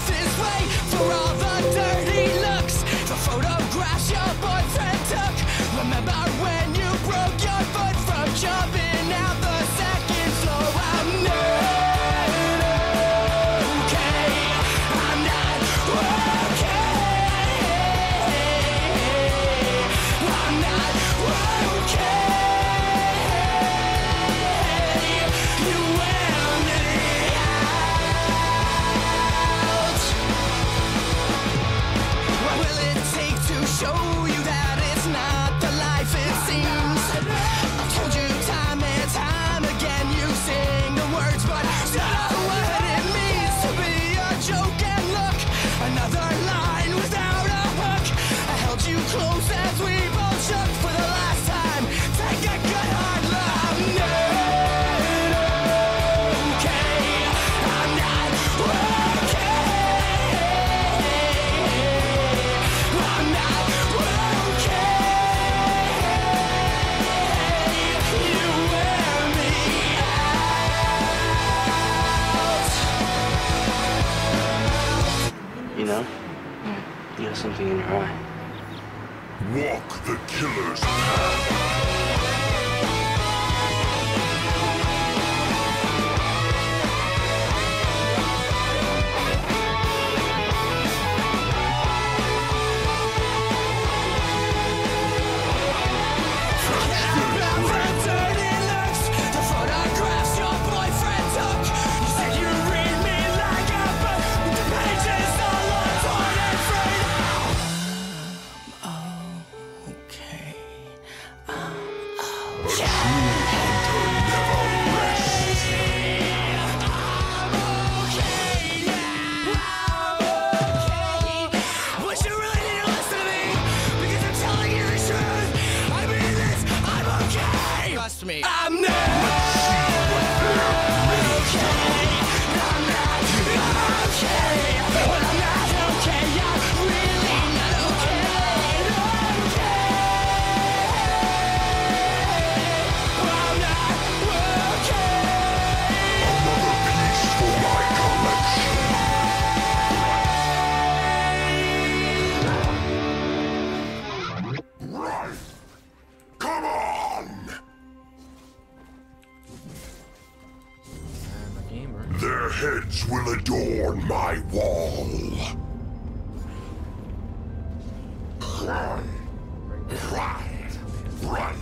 has something in your eye. Walk the killer's path. Me. I'm not okay. I'm not okay. But I'm not okay. I'm really not okay. I'm not okay. Another piece for my collection. Right. Come on. Their heads will adorn my wall. Run. Run. Run.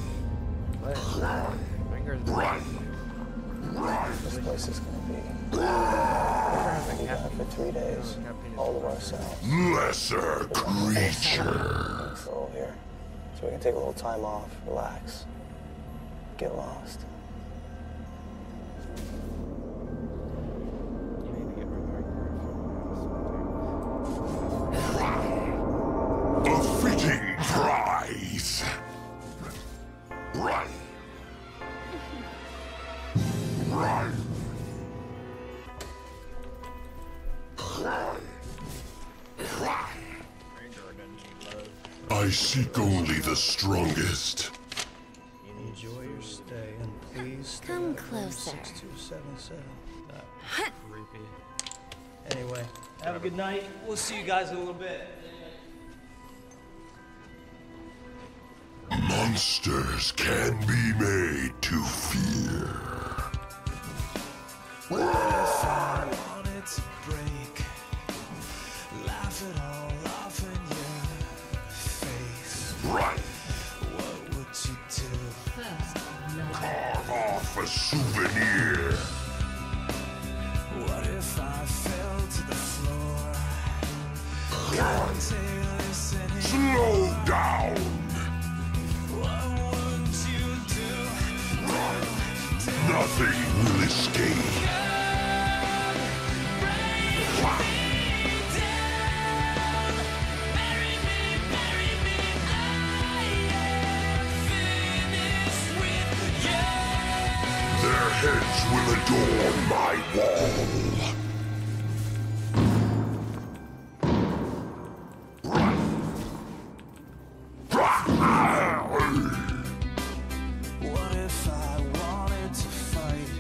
Run. Run. This place is gonna be. We've been out for 3 days, all of ourselves. Lesser creature. Control here, so we can take a little time off, relax, get lost. A fitting prize. Run. Run. Run. Run. I seek only the strongest. Enjoy your stay and please come closer. 6277. Creepy. Anyway, have a good night. We'll see you guys in a little bit. Monsters can be made to fear. What if I wanted to break? Laugh it all off in your face. Run. What would you do? Carve off a souvenir. What if I fell to the floor? Run. Slow down. What would you do? Run. Nothing will escape. Run. Their heads will adorn my wall. What if I wanted to fight?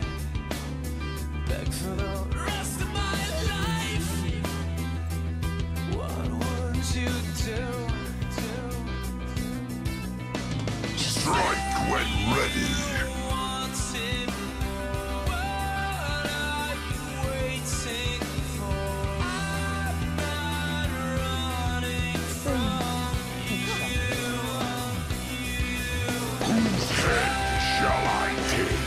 Beg for the rest of my life. What would you do? Strike when ready. Whose head shall I take?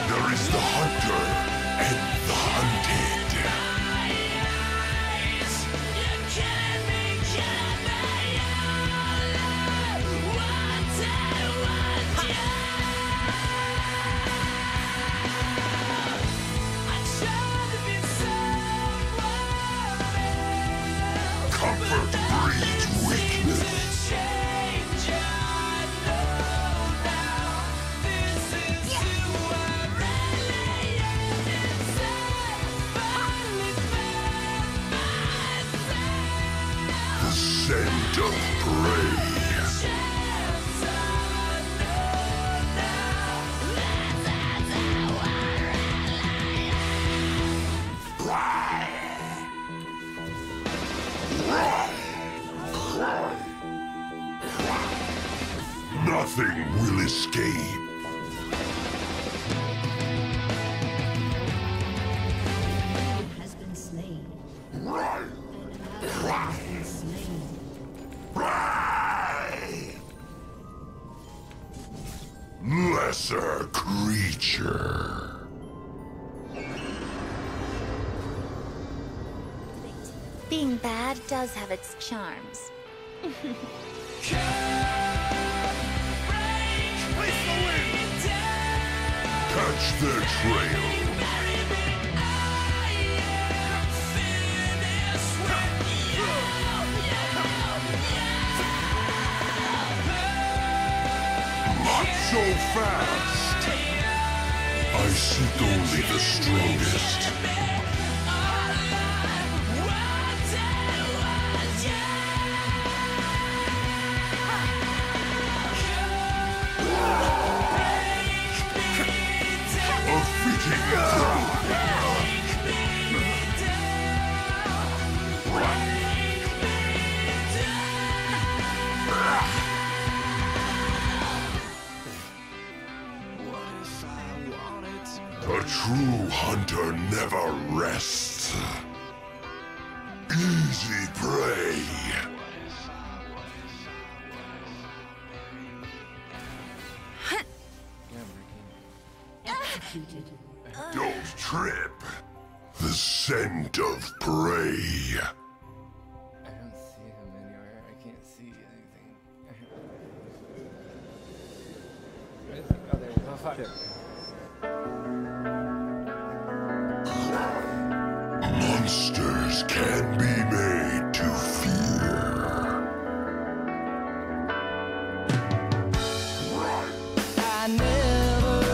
There is the hunter and the hunted. Comfort breeds weakness. The scent of prey. Nothing will escape. Has been slain. Lesser creature. Being bad does have its charms. Catch their trail. Not so fast. I seek only the strongest. A fitting A true hunter never rests. Easy prey. Don't trip. The scent of prey. I don't see him anywhere. I can't see anything. Oh, there we go. Fuck it. Monsters can be made to fear. I never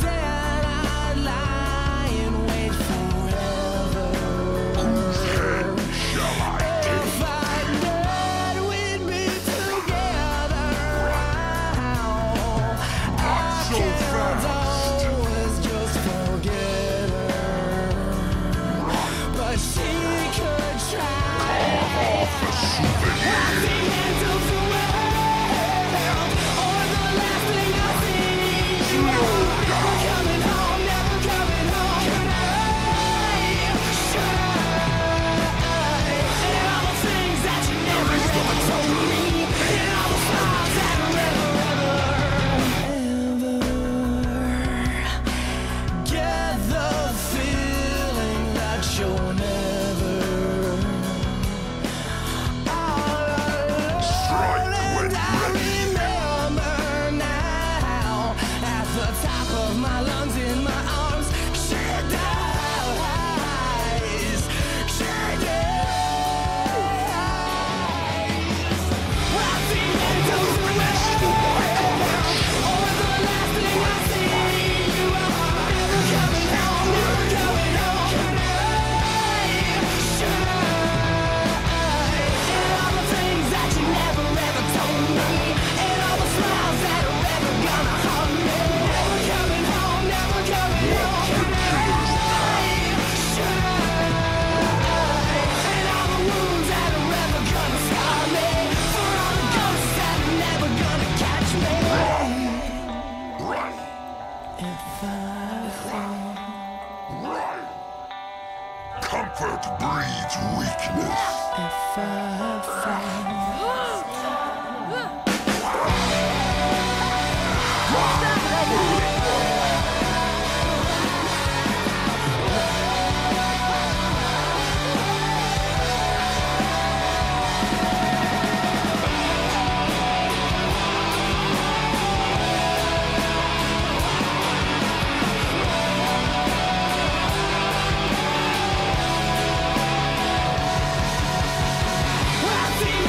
said I'd lie and wait forever. Whose head shall I take? If I died, we'd be together. Not so fast. Always just forget her, but she could try. Off a souvenir. Get the feeling that you'll never. Strike when I ready. remember now, at the top of my lungs, in my arms, she dies. She dies. I think I don't Comfort breeds weakness. If I fall. I think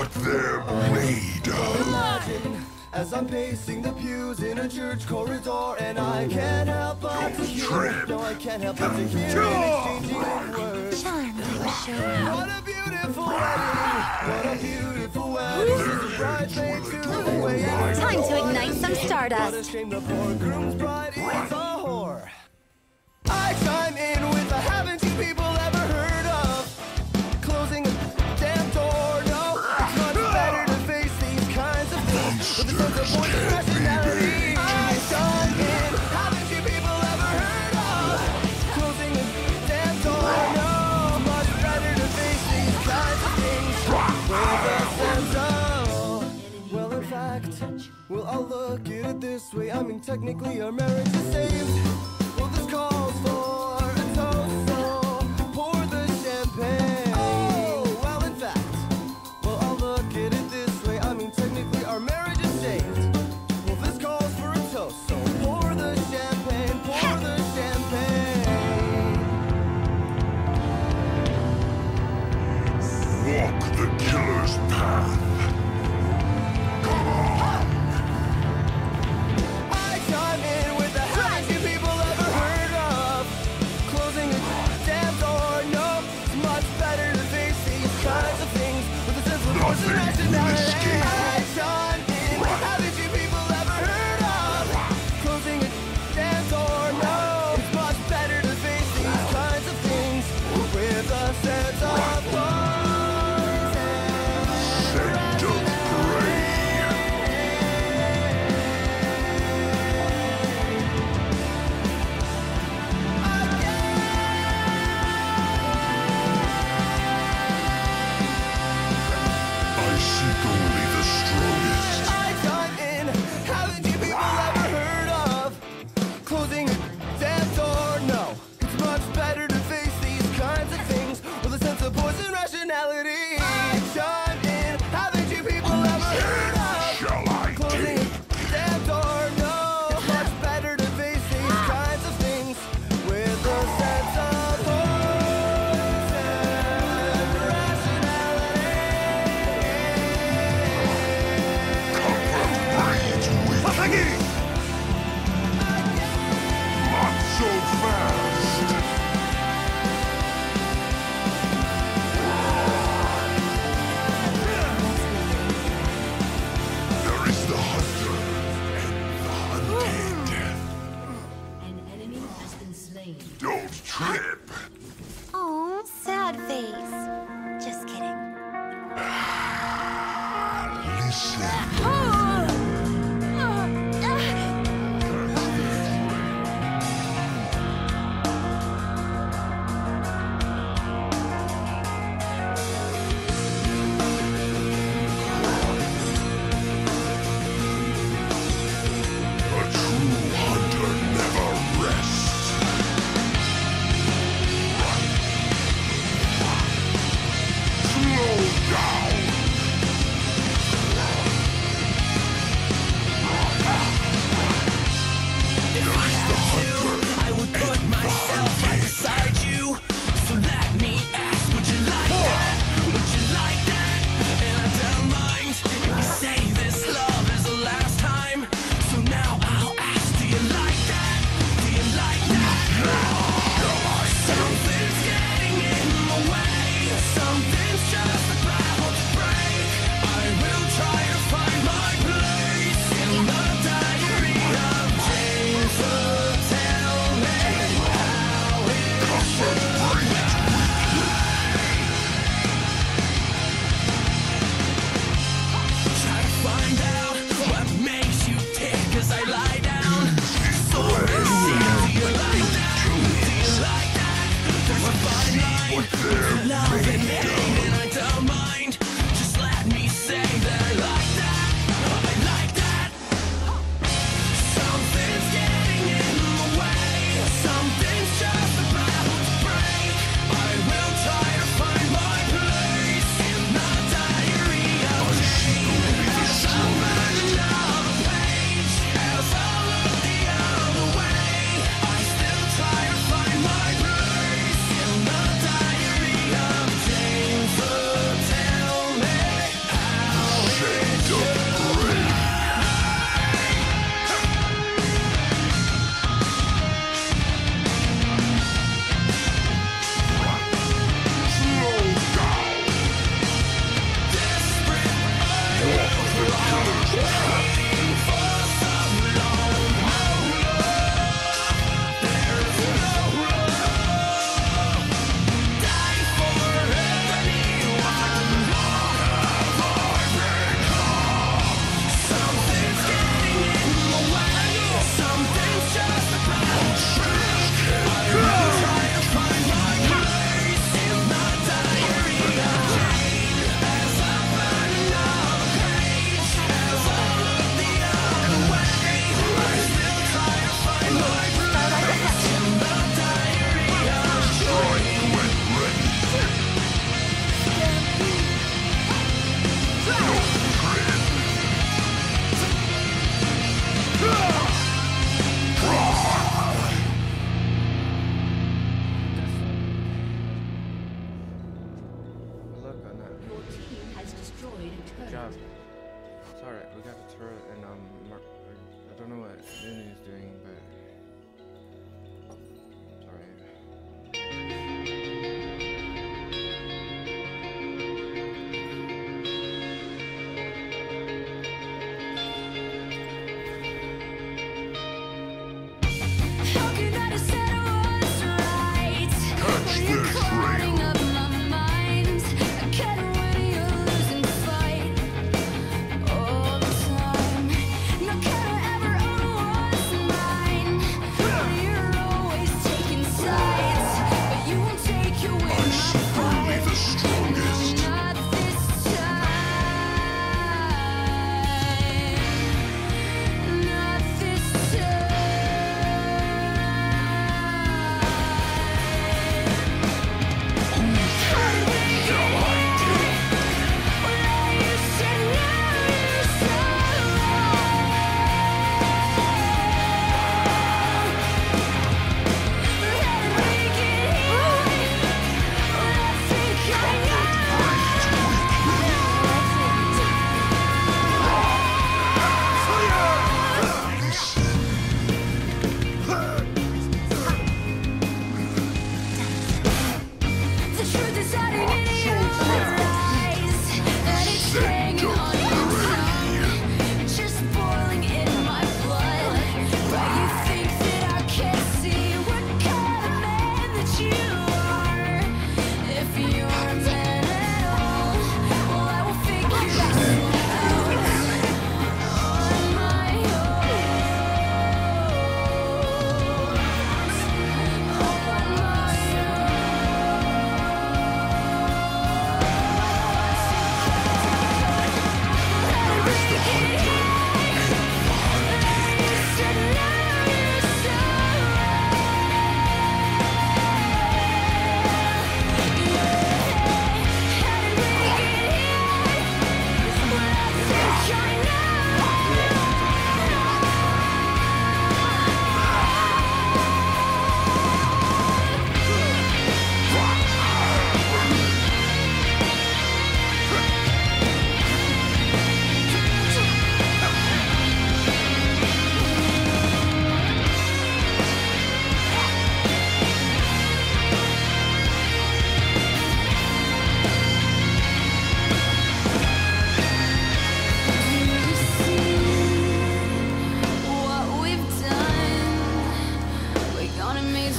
what they're made of. Imagine as I'm pacing the pews in a church corridor, and I can't help but to hear. No, I can't help but to hear an exchanging of words. What a beautiful wedding! What a beautiful wedding! This is a bridesmaid to the way. Time to ignite some stardust. What a shame the poor groom's bride is a whore. I chime in with a haven't you people ever heard of closing a damn door? No, it's much better to face these kinds of things with a sense of voice and rationality. I chime in, haven't you people ever heard of closing a damn door? No, much better to face these kinds of things with a sense of. Well, in fact, well, I'll look at it this way. I mean, technically, our marriage is saved. Well, this calls for a toast, so pour the champagne. Oh, well, in fact, well, I'll look at it this way. I mean, technically, our marriage is saved. Well, this calls for a toast, so pour the champagne, pour the champagne. Walk the killer's path. I chime in with the haven't you people ever heard of closing a damn door? No, it's much better to face these kinds of things with a sense of force and rationality. I chime in, haven't you people ever heard of closing a damn door? No, it's much better to face these kinds of things with a sense of force and rationality. I seek only the strongest. I chime in, haven't you people ever heard of closing a damn door? No, it's much better to face these kinds of things with a sense of force and rationality. I chime in, haven't you people ever heard of closing a damn door? No, it's much better to face these kinds of things with a sense of force and rationality. Not so fast. There is the hunter and the hunted. An enemy has been slain. Don't trip. Oh, sad face. Just kidding. Listen. A true hunter never rests. Slow down. I would put myself right beside you. So let me ask, would you like that? Would you like that? And I don't mind if you say this love is the last time. So now I'll ask, do you like that? Do you like that? Something's getting in my way. Something's just about to break. I will try to find my place in the diary of James. So tell me how it should be. Try to find out what makes you tick as I lie down.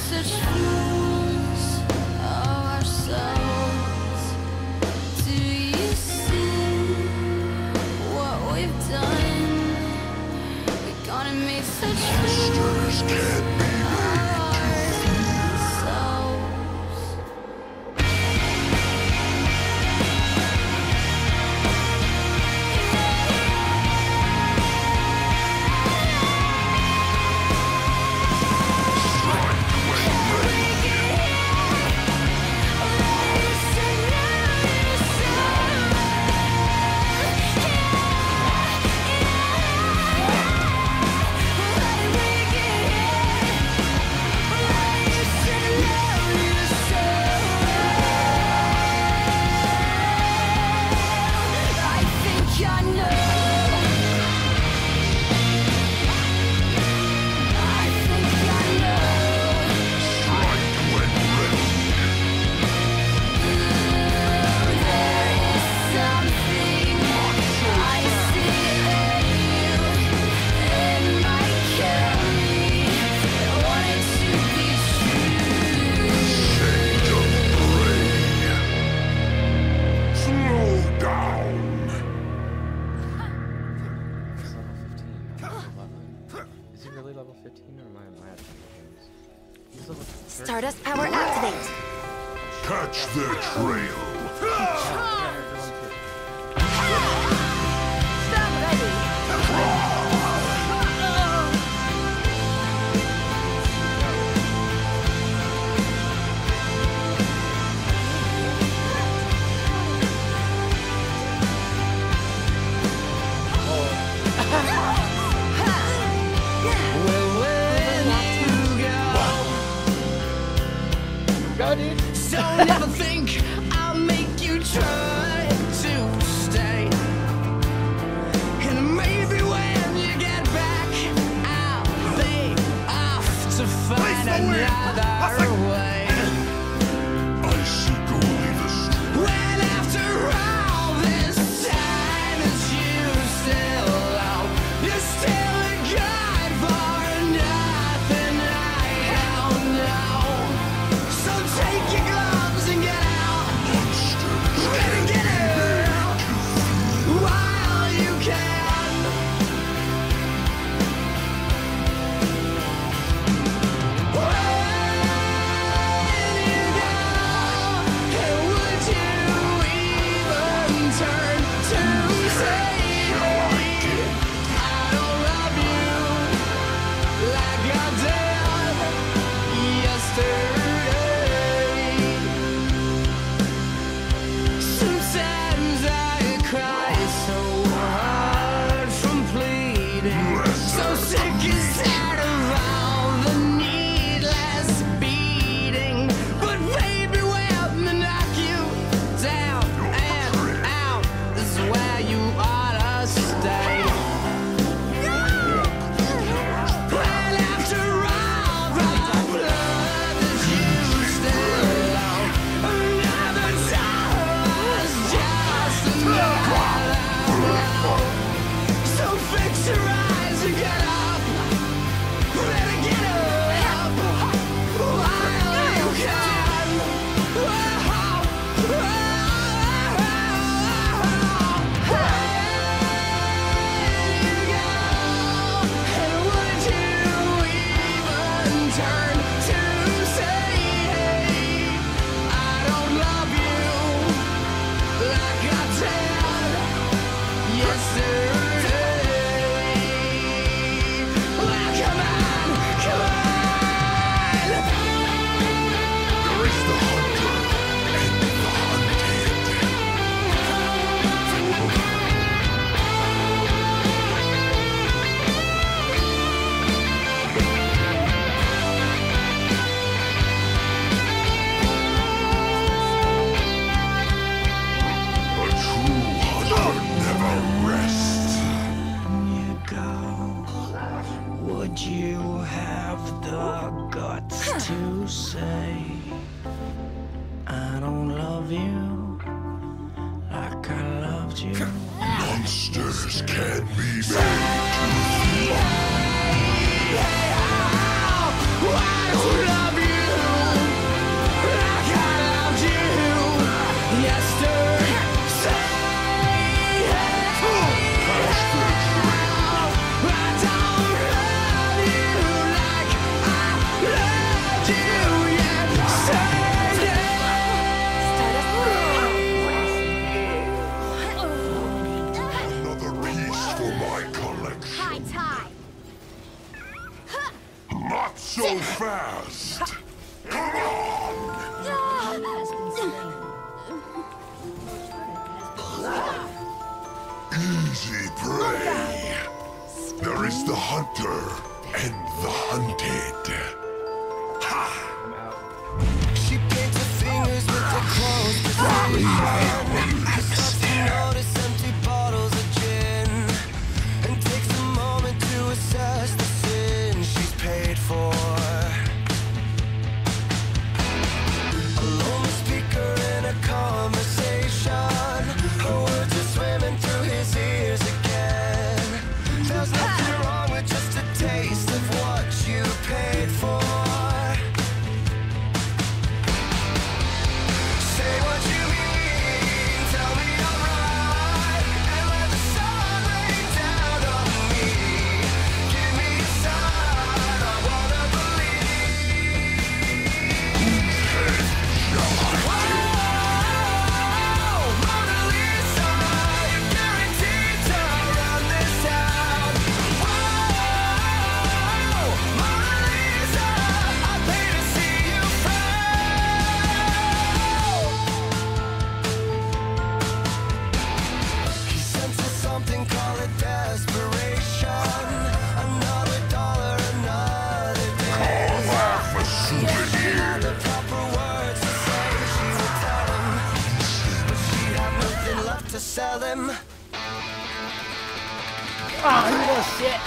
such fools of ourselves. Do you see what we've done? We're gonna make such fools of ourselves. Stardust power activate. Catch the trail. So never think I'll make you try to stay. And maybe when you get back, I'll be off to find another way. I seek only the strength. When after all this time is you still out, you're still a guy for nothing. I don't know. So take your gloves and get out. Better get out while you can. When you go, and would you even turn to say, I don't love you like I did yesterday? Sometimes I cry so hard from pleading, so sick and tired of all the needless beating. But baby, when they knock you down and out is where you ought to stay. When after all the blood that you still owe, another time is just another blow. So fix your eyes and get up. Better get up while you can. And would you even turn to say, I don't love you like I did yesterday? Well, come on, come on. There is the hunter and the hunted. A true hunter never rests. You go. Would you have the guts to say, I don't love you like I loved you? Monsters can be made to fly. I don't love you so fast! Come on! Easy prey. There is the hunter and the hunted. She paints her fingers with her clothes to notice empty bottles of gin and takes a moment to assess the sin she's paid for. A lonely speaker in a conversation, her words are swimming through his ears again. There's nothing wrong with just a taste of what you paid for. Say what you mean, tell me I'm right, and let the sun rain down on me. Give me a sign, I wanna believe. Whoa, Mona Lisa, you're guaranteed to run this town. Whoa, Mona Lisa, I pay to see you He senses something, call it desperation. Another dollar, another day. Call life a souvenir. The proper words to say, she would tell him, but she'd have nothing left to sell him. Ah, you little shit.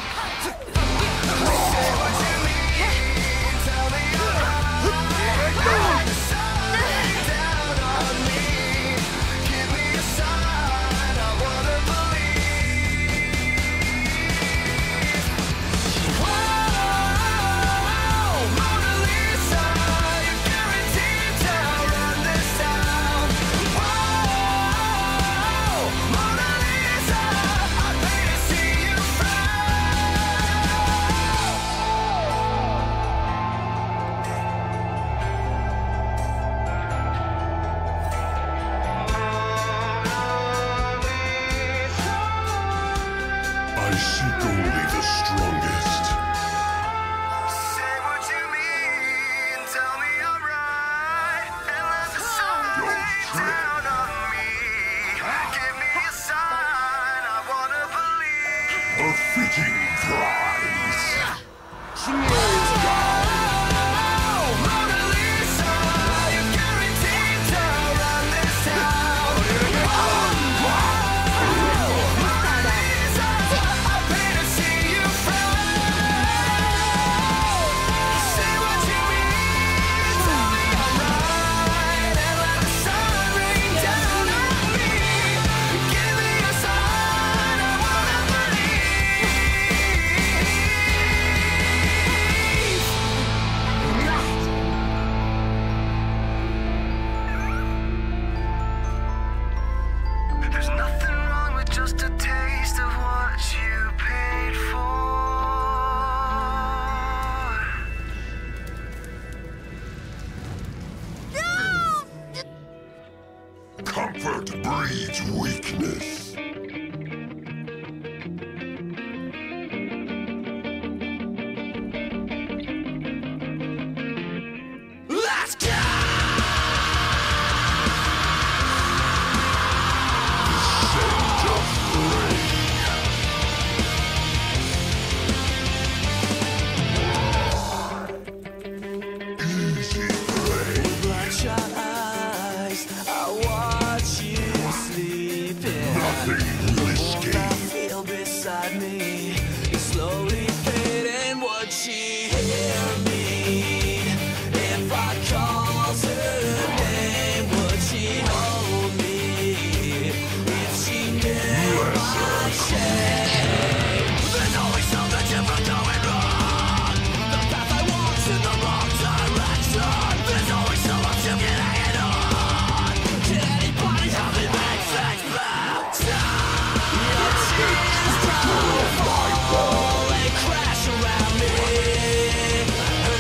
Say what you mean, tell me I'm right. Let the sun rain down on me. Give me a sign, I wanna believe. Whoa, Mona Lisa, you're guaranteed to run this town. Whoa, Mona Lisa, I pay to see you I seek only the strongest. Say what you mean, tell me I'm right, and let the sun rain down on me. Give me a sign, I wanna believe. A fitting prize. Mona Lisa, you're guaranteed to run this town. Mona Lisa, I pay to see you say what you mean, tell me I'm right, and let the sun rain down on me. Give me a sign, I wanna believe. There's nothing wrong with just a taste of what you paid for. Comfort breeds weakness. Let's go! Scent of rain. Easy prey. Bloodshot eyes, I watch you sleeping. Nothing will I escape. feel beside me, it's slowly fading. Would she hear me if I called her name? Would she hold me if she knew my shame? There's always something different going wrong. The path I walk's in the wrong direction. There's always so much to get hanging on. Can anybody help me make things better? Your tears fall and crash around me.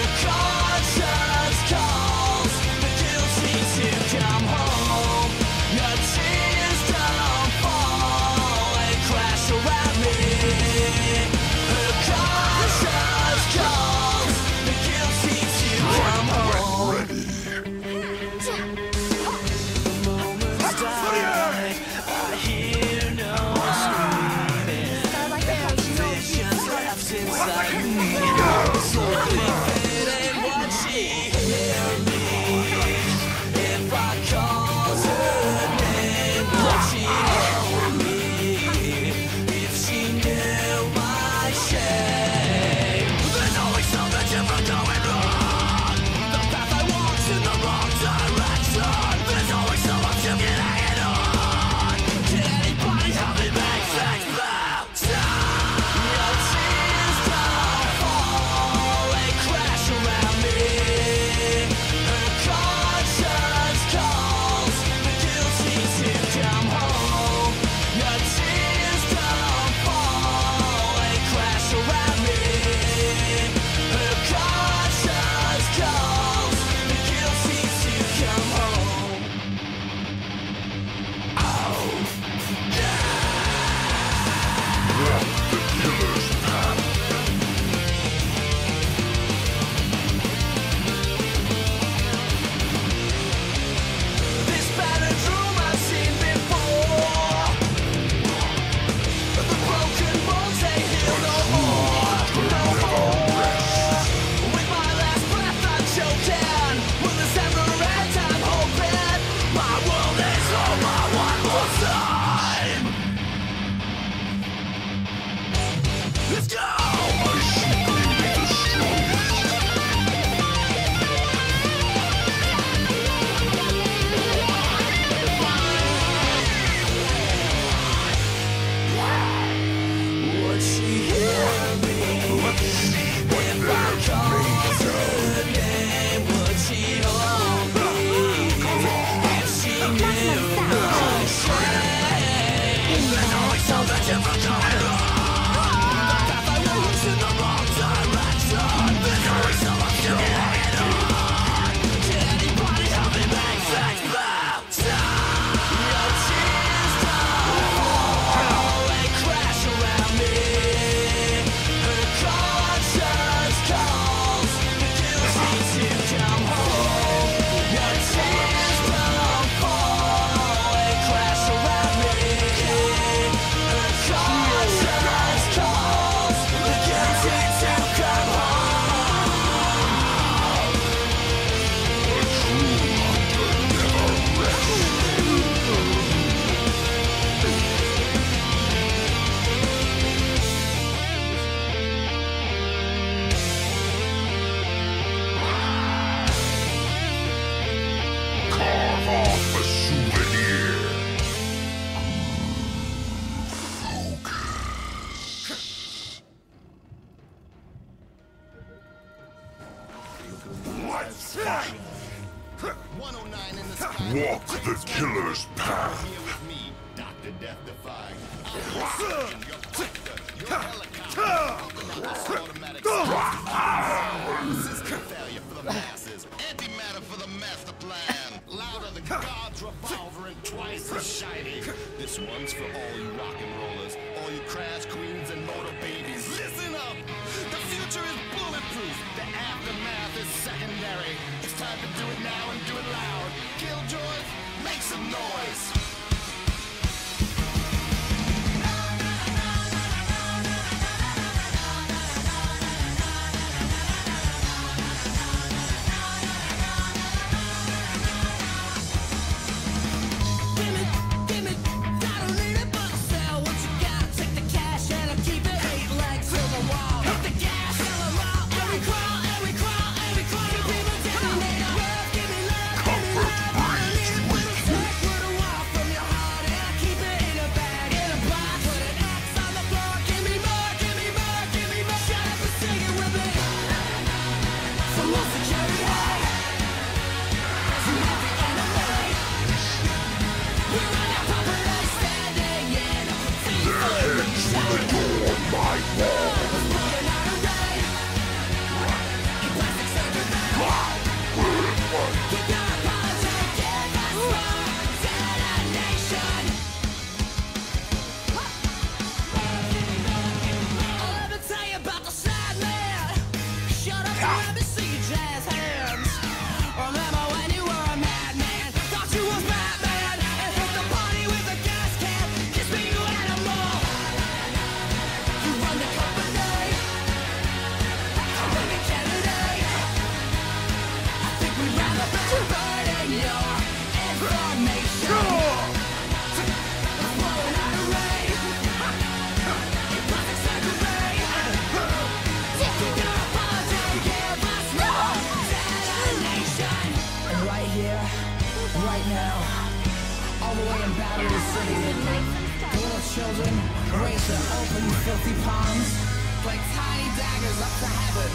Let's fight! Walk the killer's path! Dr. Death defying. System failure for the masses. Antimatter for the master plan. Louder the God's revolver and twice as shiny. This one's for all you rock and rollers, all you crash queens and motor babies. Listen up! The future is bulletproof. The aftermath is secondary. It's time to do it now and do it loud. Killjoys, make some noise. Children raise their open, filthy palms like tiny daggers up to heaven.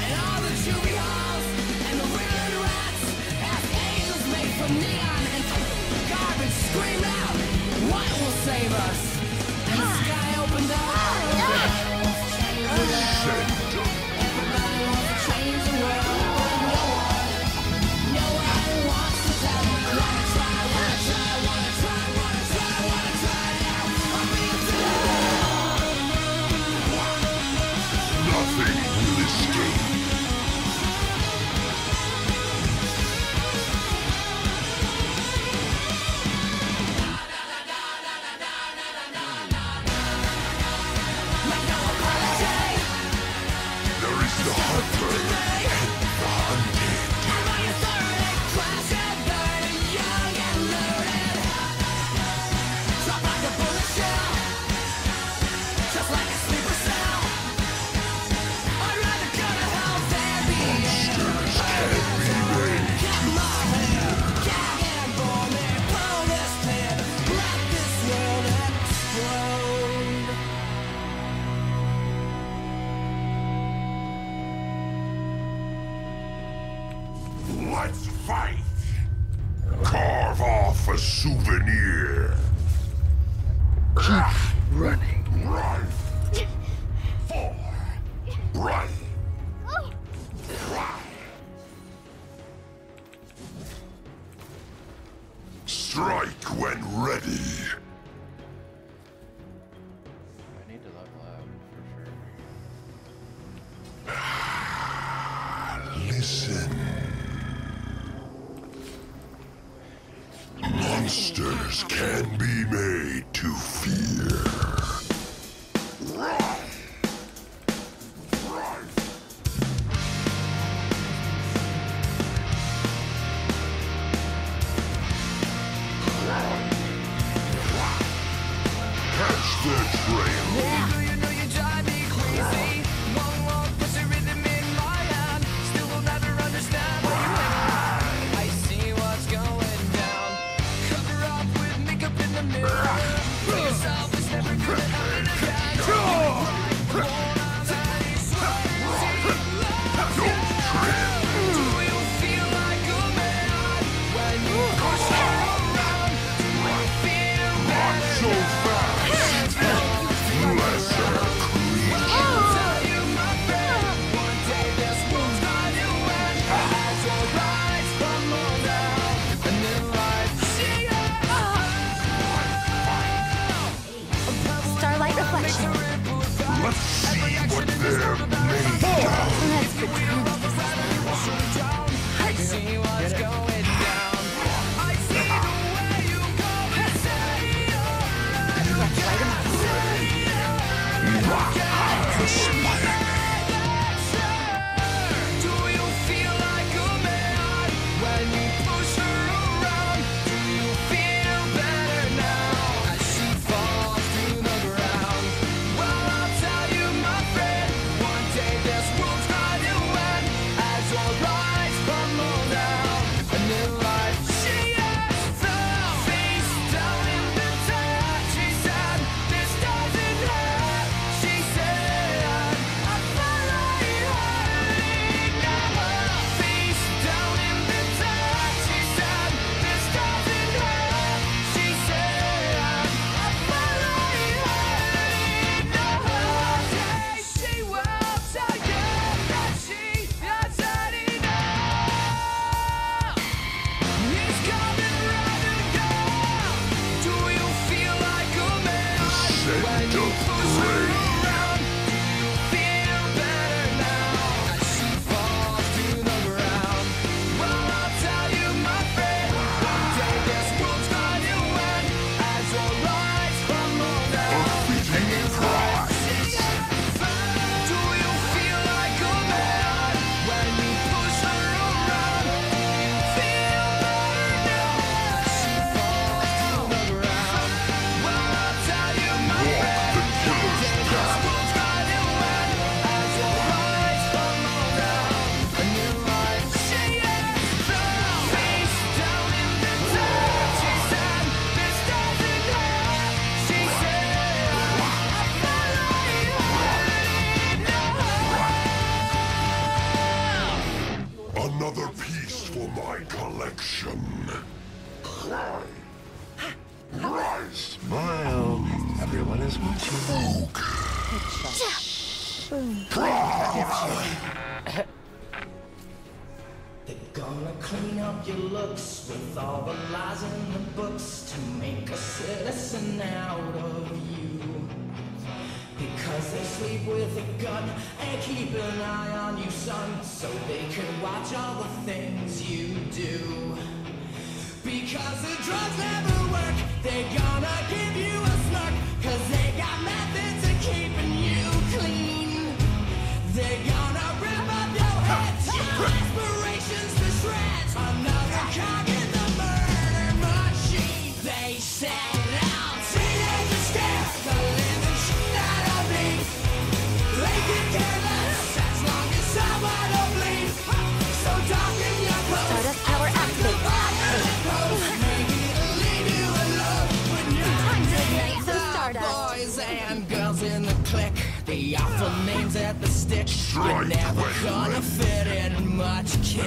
And all the juvie halls and the ruined rats as angels made from neon and garbage scream out, what will save us? And the sky opened up. Everybody wants to change the world. Everybody wants to change the world. No one wants to tell me. Wanna try, wanna try, wanna try, wanna try, wanna try now. Nothing will escape. There is the hunter and the hunted. Drop like a bullet shell, just like a sleeper cell. I'd rather go to hell than be Monsters can be made Cut my hair, gag and bore me, pull this pin, let this world explode. Let's fight! Carve off a souvenir. Keep running. Right. For. Right. Right. Strike when ready. I need to level up for sure. Listen. Monsters can be made to fear. Right. Right. Catch their trail. You know you drive me crazy. One wrong puts a rhythm in my hand. Still will never understand what you mean. I see what's going down. Cover up with makeup in the mirror. For yourself is never good at Another piece for my collection. Cry. Smile. Everyone is watching. They're gonna clean up your looks with all the lies in the books to make a citizen out of you. Because they sleep with a gun and keep an eye on you, son, so they can watch all the things you do. Because the drugs never work, they're gonna give you a smirk, cause they got methods of keeping you clean. They're gonna rip up your head, your aspirations to shreds. Another cog in the murder machine. They set out teenagers scared the living shit out of me. They can care less as long as someone will bleed. So dark in your clothes. Stardust power activate. Boys and girls in the clique, the awful names at the stick. You're never gonna fit in much, kid.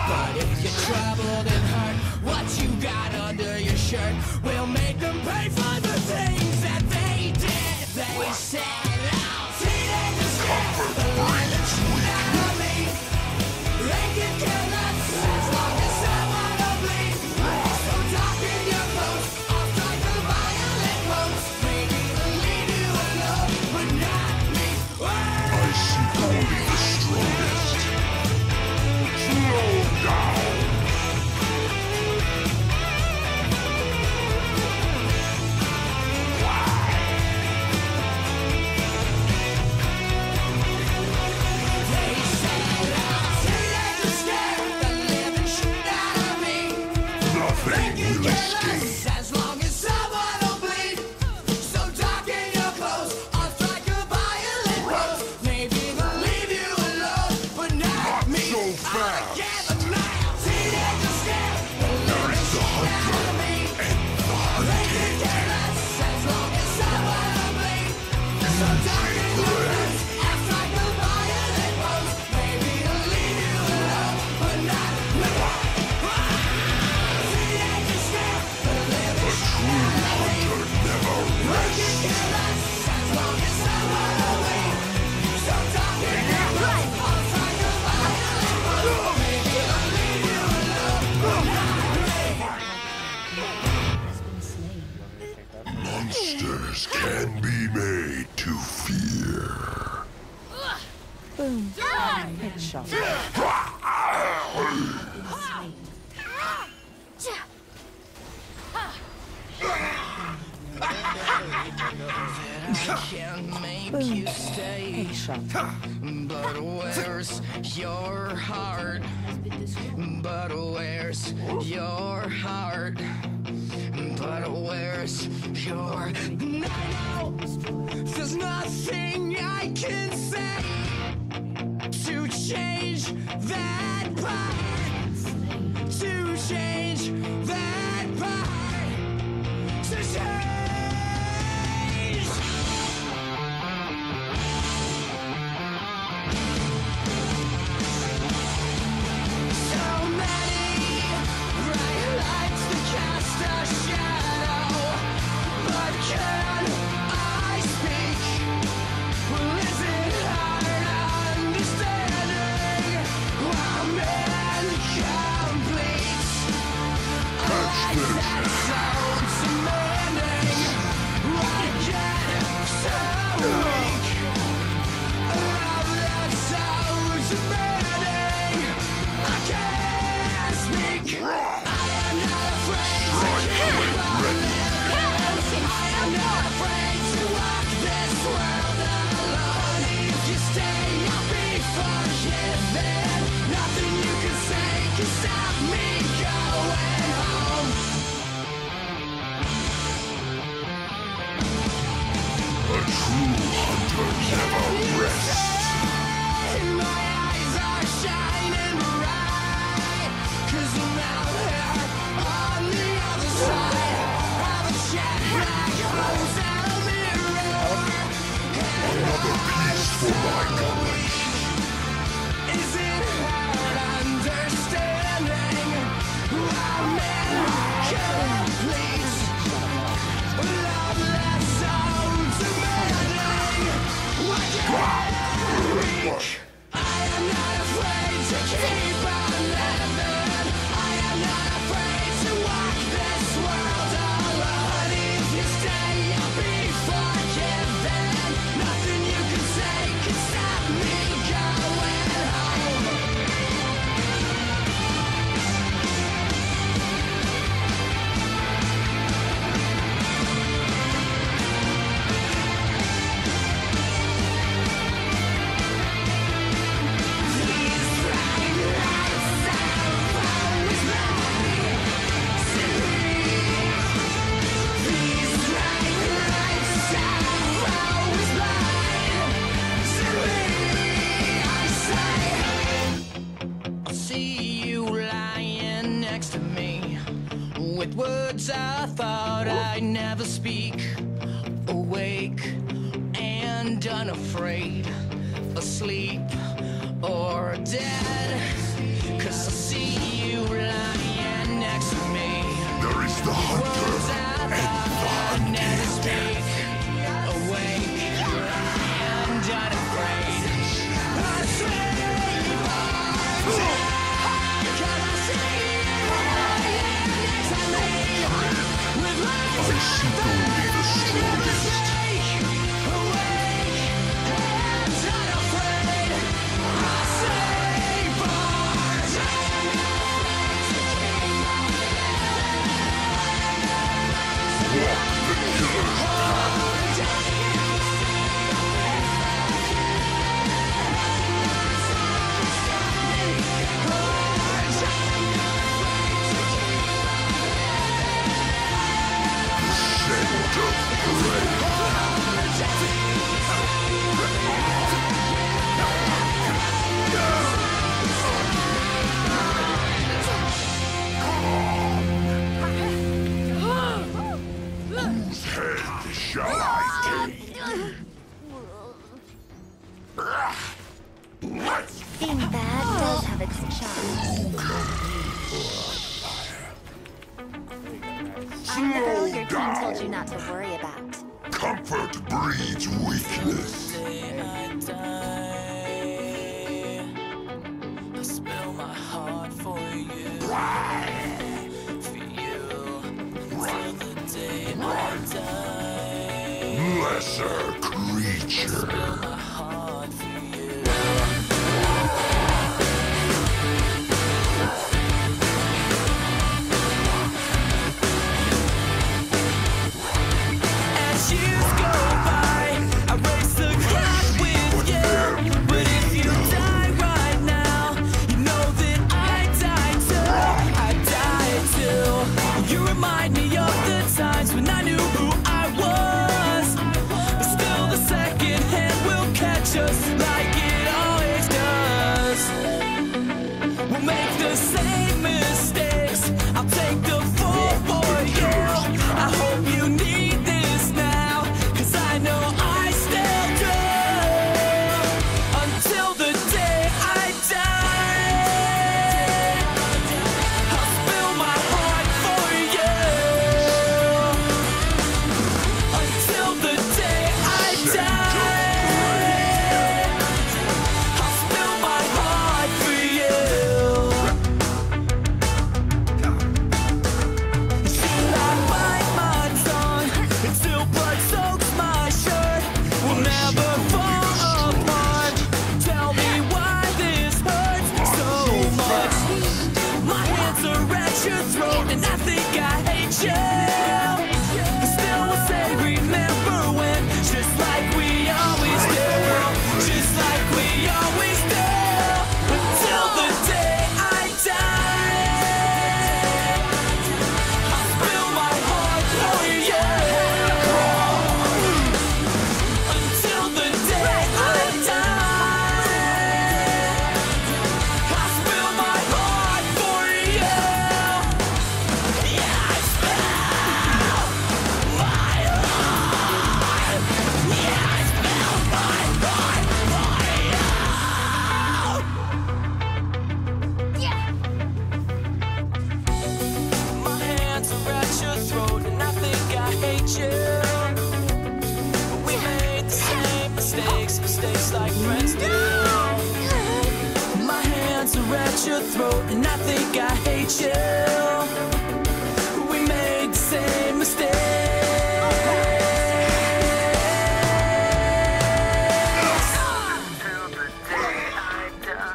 But if you're troubled and hurt, what you got under your shirt will make them pay for the things that they did. They set out teenagers scared the living shit out of me. They can care less as long as someone will bleed. So dark in your clothes, I'll strike the violent notes. Maybe they'll leave you alone, but not me. I seek only the strongest. Slow down. They set out teenagers scared the living shit out of me. Nothing will escape. As long as someone will bleed. So dark in your clothes, I'll strike a violent pose. Maybe they'll leave you alone, but not me. So fast. I get them now. Teenagers scared the living shit out of me. They can care less as long as someone will bleed. So dark in your clothes, I'll strike a violent pose. Maybe they'll leave you alone, but not me. Teenagers scared the living shit out of me. Never They can care less as long as someone will bleed. So dark in your clothes, I'll strike a violent pose. Maybe they'll leave you alone, but not me. Monsters can be made to fear. Boom. Headshot. I can make you stay, but where's your heart? But where's your heart? But where's your... No, there's nothing I can say to change that part. To change that part. To change. So many bright lights that cast a shadow, but can I speak? Well, is it hard understanding? Well, Words I thought I'd never speak. Awake and unafraid, asleep or dead. 'Cause I see you lying next to me. There is the hunter and the hunted. Awake and unafraid. I swear you are. 'Cause I see you lying next to me. With lights I seek only the strongest. awake and unafraid. I say bars. Walk the killer's path. Scent of whose head shall I take? Let's Being bad does have its charm. I'm the girl your team told you not to worry about. comfort breeds weakness. I spill my heart for you. For you. Till the day I die. Lesser creature. My heart for you. As years go by, I race the clock with you. But if you die right now, you know that I die too. I die too. You remind me of the times when I knew who I was. But still, the second hand will catch us like it always does. We'll make the same mistakes. I'll take the fall for you. I hope you need this now, 'cause I know I still do. Until the day I die, I'll spill my heart for you. Until the day I die, I'll spill my heart for you. Till I bite my tongue, until blood soaks my shirt. We'll never fall apart. Tell me why this hurts so much. My hands are at your throat, and I think I hate you. But still, we'll say remember when, just like we always do, just like we always do. Until the day I die, I'll spill my heart for you. Until the day I die, I'll spill my heart for you. Yeah, I spill my heart. Yeah, I spill my heart for you. Yeah. My hands are at your throat, and I think I hate you. But we made the same mistakes, mistakes like friends do. My hands are at your throat, and I think I hate you. We made the same mistakes. Until the day I die,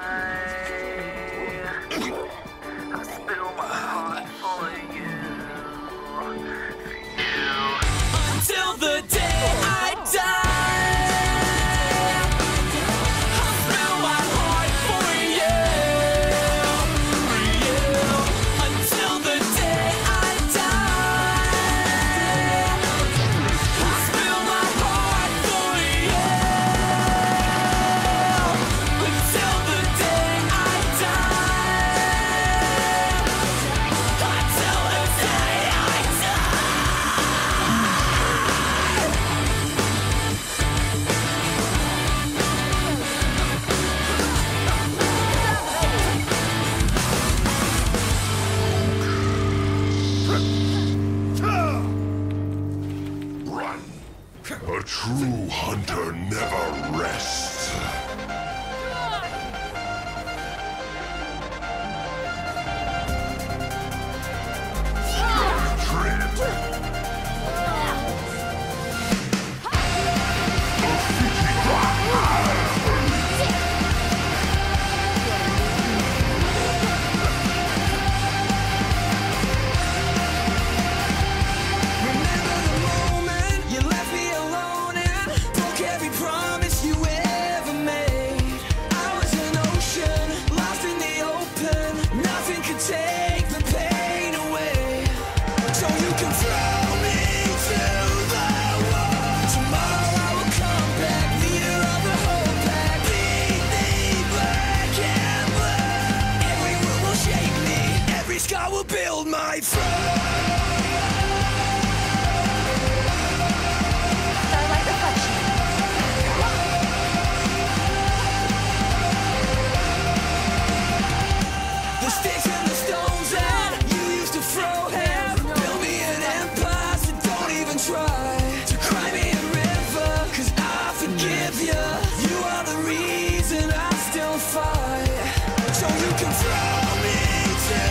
I'll spill my heart for you. Until the day I die, I'll spill my heart for you. Until true hunter never rests. Remember the moment you left me alone and broke every promise you ever made. I was an ocean, lost in the open. Nothing could take the pain away. So you can throw me to the wall. Tomorrow I will come back, leader of the whole pack. Bleed me black and blue. Every word will shape me, every scar will build my throne. The sticks and the stones that you used to throw have built me an empire, so don't even try to cry me a river, 'cause I forgive you. You are the reason I still fight. So you can throw me to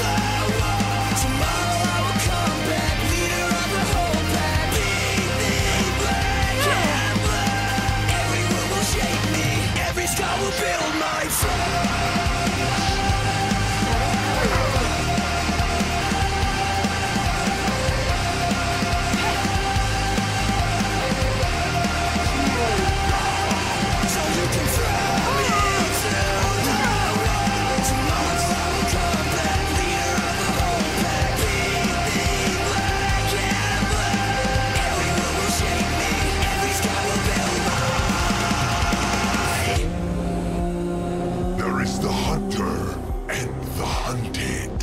the wall. Tomorrow I will come back, leader of the whole pack. Bleed me black and blue. Every word will shape me, every scar will build my throne. So you can throw me to the wall. Tomorrow I will come back, leader of the whole pack. Bleed me black and blue. Every word will shape me, every scar will build mine. There is the hunter and the hunted.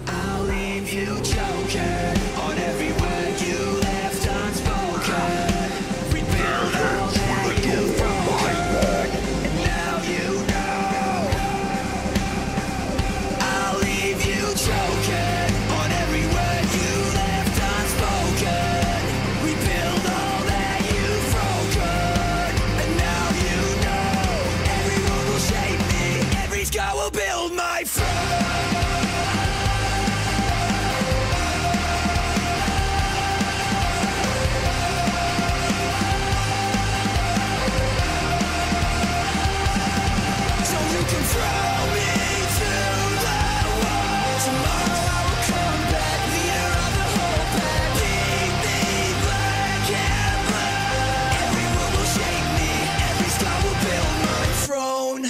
I'll leave you choking on every word you left unspoken. Rebuild all that you've broken, and now you know. I'll leave you choking on every word you left unspoken. Rebuild all that you've broken, and now you know. Every word will shape me, every scar will build my throne. So you can throw me to the wall. Tomorrow I will come back, leader of the whole pack. Bleed me black and blue. Every word will shape me, every scar will build my throne.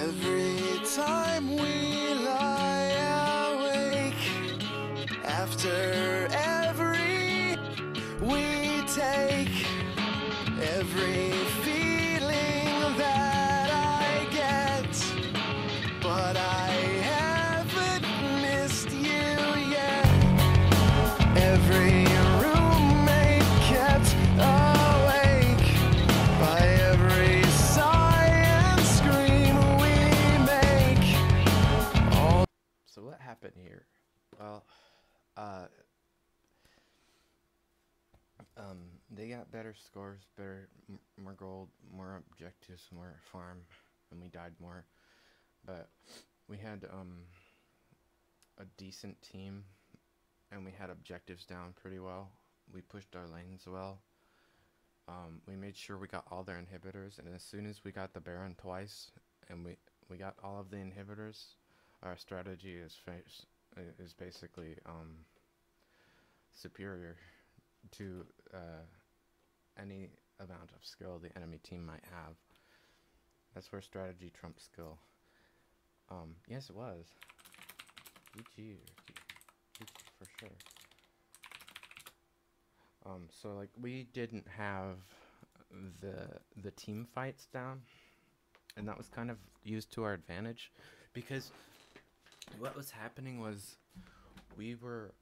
Every time we lie awake, after every we take, every feeling that I get, but I haven't missed you yet. Every roommate kept awake by every sigh and scream we make. All So what happened here? Well, they got better scores, more gold, more objectives, more farm, and we died more. But we had a decent team, and we had objectives down pretty well. We pushed our lanes well. We made sure we got all their inhibitors, and as soon as we got the Baron twice, and we got all of the inhibitors, our strategy is basically superior to any amount of skill the enemy team might have. That's where strategy trumps skill. Yes, it was. GG for sure. So like we didn't have the team fights down, and that was kind of used to our advantage, because what was happening was we were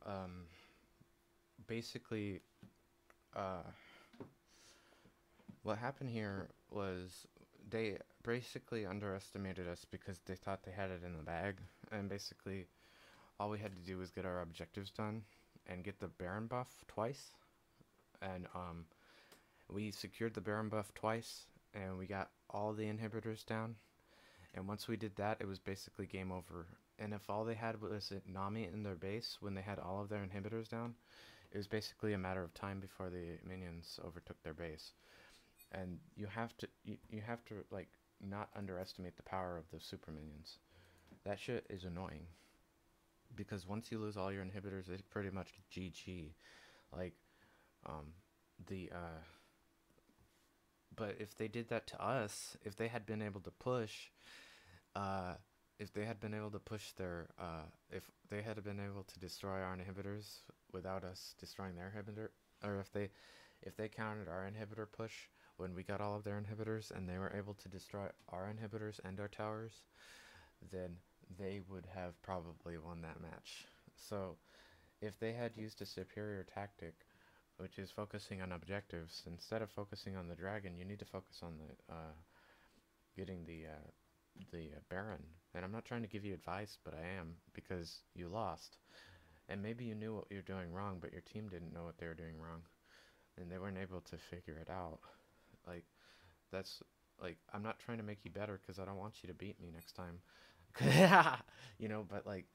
basically what happened here was they basically underestimated us because they thought they had it in the bag, and basically all we had to do was get our objectives done and get the Baron buff twice, and we secured the Baron buff twice, and we got all the inhibitors down, and once we did that, it was basically game over. And if all they had was Nami in their base when they had all of their inhibitors down, it was basically a matter of time before the minions overtook their base. And you have to like not underestimate the power of the super minions. That shit is annoying, because once you lose all your inhibitors, it's pretty much GG. Like but if they did that to us, if they had been able to push if they had been able to push their if they had been able to destroy our inhibitors without us destroying their inhibitor, or if they countered our inhibitor push when we got all of their inhibitors and they were able to destroy our inhibitors and our towers, then they would have probably won that match. So if they had used a superior tactic, which is focusing on objectives, instead of focusing on the dragon, you need to focus on the getting the Baron. And I'm not trying to give you advice, but I am, because you lost. And maybe you knew what you're doing wrong, but your team didn't know what they were doing wrong, and they weren't able to figure it out. Like, that's, like, I'm not trying to make you better, because I don't want you to beat me next time. You know, but, like,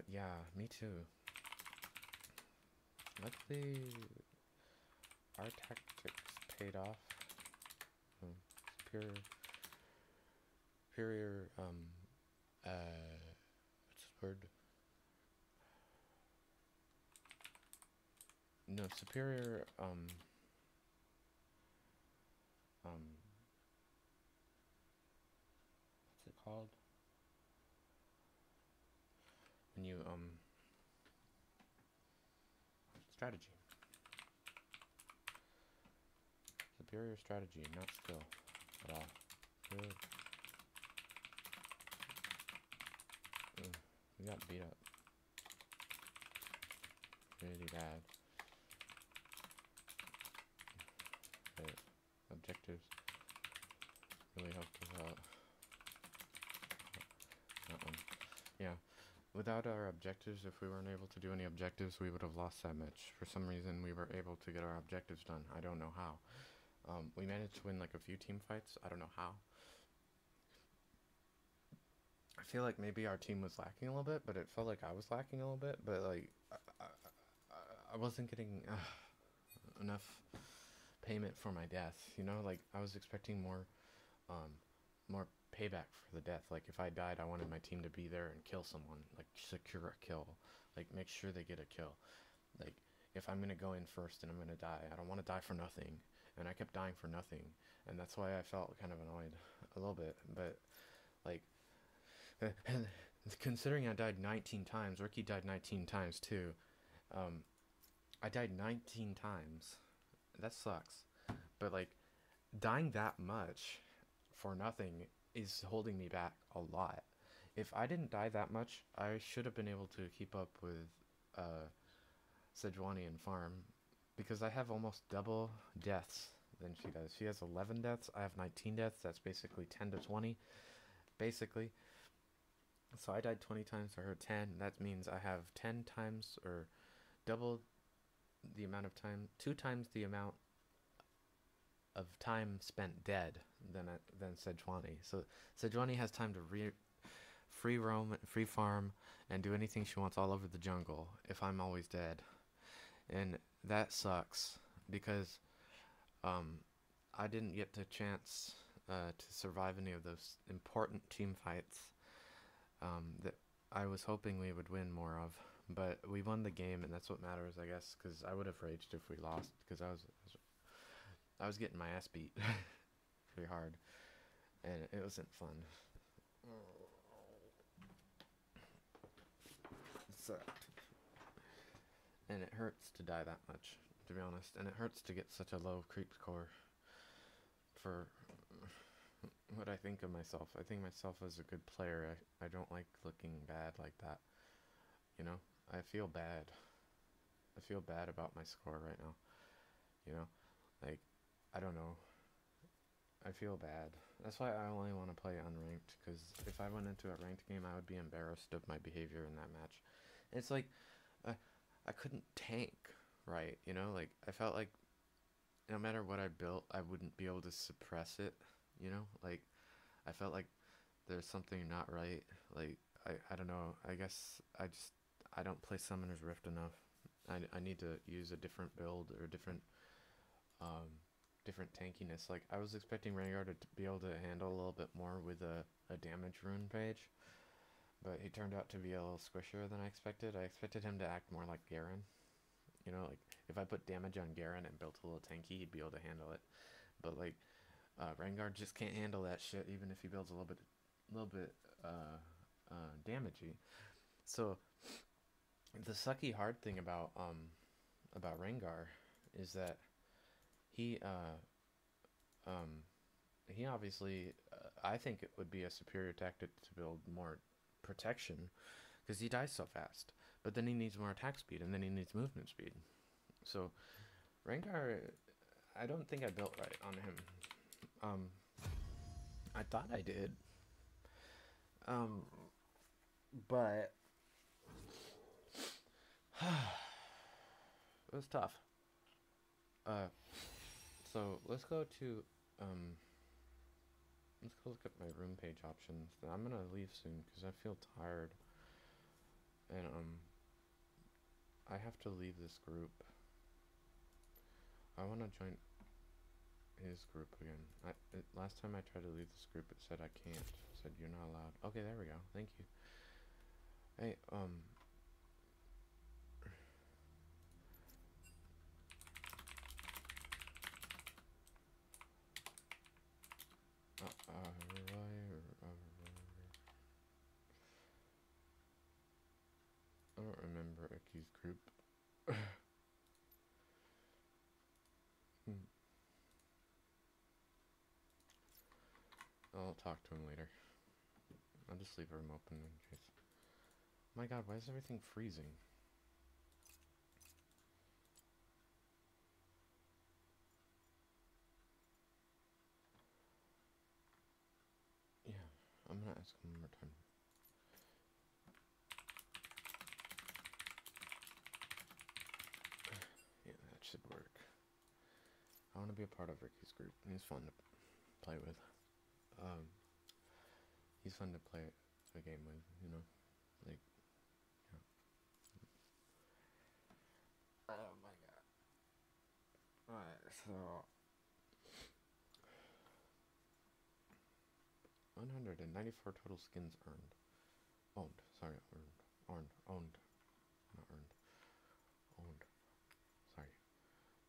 yeah, me too. Luckily, our tactics paid off. Superior, what's the word? No, superior, what's it called? When you, strategy. Superior strategy, not skill at all. Good. We got beat up. Really bad. But objectives really helped us out. That one. Yeah. Without our objectives, if we weren't able to do any objectives, we would have lost that match. For some reason, we were able to get our objectives done. I don't know how. We managed to win like a few team fights. I don't know how. I feel like maybe our team was lacking a little bit, but it felt like I was lacking a little bit. But like, I wasn't getting enough payment for my death. You know, like I was expecting more payback for the death. Like if I died, I wanted my team to be there and kill someone, like secure a kill, like make sure they get a kill. Like if I'm gonna go in first and I'm gonna die, I don't want to die for nothing. And I kept dying for nothing, and that's why I felt kind of annoyed a little bit. But like, considering I died 19 times, Ricky died 19 times too. I died 19 times. That sucks. But like, dying that much for nothing is holding me back a lot. If I didn't die that much, I should have been able to keep up with Sejuani and farm, because I have almost double deaths than she does. She has 11 deaths, I have 19 deaths. That's basically 10 to 20, basically. So I died 20 times for her 10. That means I have 10 times, or double the amount of time, 2 times the amount of time spent dead than Sejuani. So Sejuani has time to free roam, free farm, and do anything she wants all over the jungle if I'm always dead. And that sucks, because I didn't get the chance to survive any of those important team fights that I was hoping we would win more of. But we won the game, and that's what matters, I guess, because I would have raged if we lost, because I was getting my ass beat pretty hard, and it wasn't fun. It sucked. And it hurts to die that much, to be honest, and it hurts to get such a low creep score for what I think of myself. I think myself as a good player. I don't like looking bad like that, you know? I feel bad. I feel bad about my score right now, you know? Like, I don't know. I feel bad. That's why I only want to play unranked, because if I went into a ranked game, I would be embarrassed of my behavior in that match. It's like, I couldn't tank, right? You know, like, I felt like no matter what I built, I wouldn't be able to suppress it, you know? Like, I felt like there's something not right. Like, I don't know. I guess I don't play Summoner's Rift enough. I need to use a different build or different tankiness. Like, I was expecting Rengar to be able to handle a little bit more with a damage rune page, but he turned out to be a little squishier than I expected. I expected him to act more like Garen. You know, like, if I put damage on Garen and built a little tanky, he'd be able to handle it. But, like, Rengar just can't handle that shit, even if he builds a little bit damagey. So, the sucky hard thing about Rengar is that he obviously, I think it would be a superior tactic to build more protection, because he dies so fast. But then he needs more attack speed, and then he needs movement speed. So, Rengar, I don't think I built right on him. I thought I did. But it was tough. So let's go to let's go look at my room page options. I'm gonna leave soon because I feel tired, and I have to leave this group. I want to join his group again. Last time I tried to leave this group, it said I can't. It said you're not allowed. Okay, there we go. Thank you. Hey, I don't remember Icky's group. I'll talk to him later. I'll just leave the room open in case. My god, why is everything freezing? Yeah, I'm gonna ask him one more time. Yeah, that should work. I want to be a part of Ricky's group. He's fun to play with. He's fun to play a game with, you know? Like, yeah. Oh my god. Alright, so 194 total skins earned. Owned, sorry, owned, not earned. Owned. Sorry.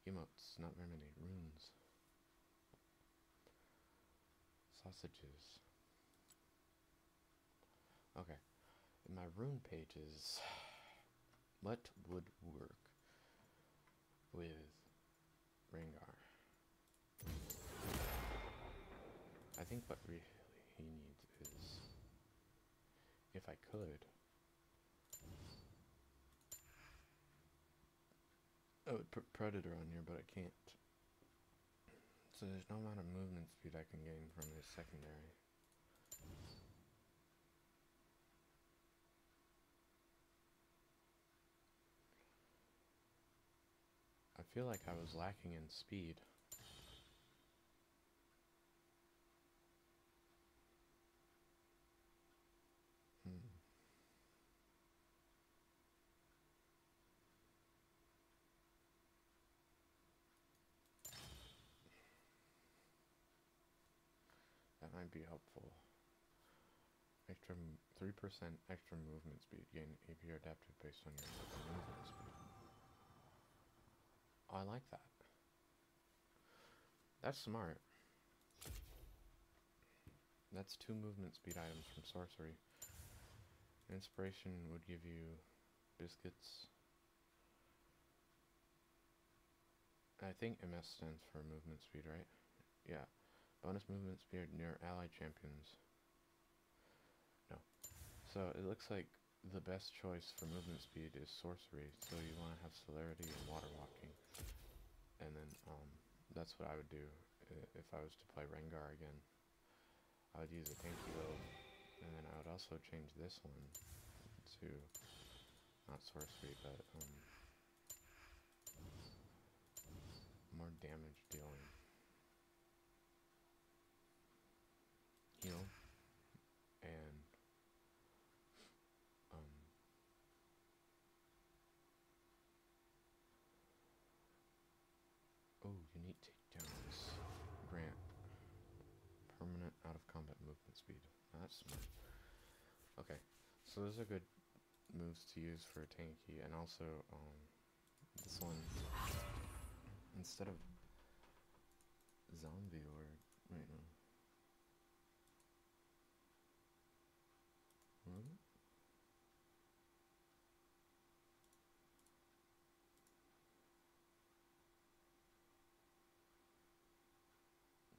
Emotes, not very many. Runes. Sausages. Okay. In my rune pages, what would work with Rengar? I think what really he needs is, if I could, I would put Predator on here, but I can't. So there's no amount of movement speed I can gain from his secondary. I feel like I was lacking in speed. That might be helpful. Extra 3% extra movement speed gain if you're adapted based on your movement speed. I like that. That's smart. That's 2 movement speed items from sorcery. Inspiration would give you biscuits. I think MS stands for movement speed, right? Yeah. Bonus movement speed near ally champions. No. So it looks like the best choice for movement speed is sorcery. So you want to have celerity and water walking. And then that's what I would do if I was to play Rengar again, I would use a tanky build, and then I would also change this one to not sorcery, but more damage dealing. Heal and oh, unique takedowns grant permanent out of combat movement speed. That's smart. Okay, so those are good moves to use for a tanky, and also this one, instead of zombie or wait no.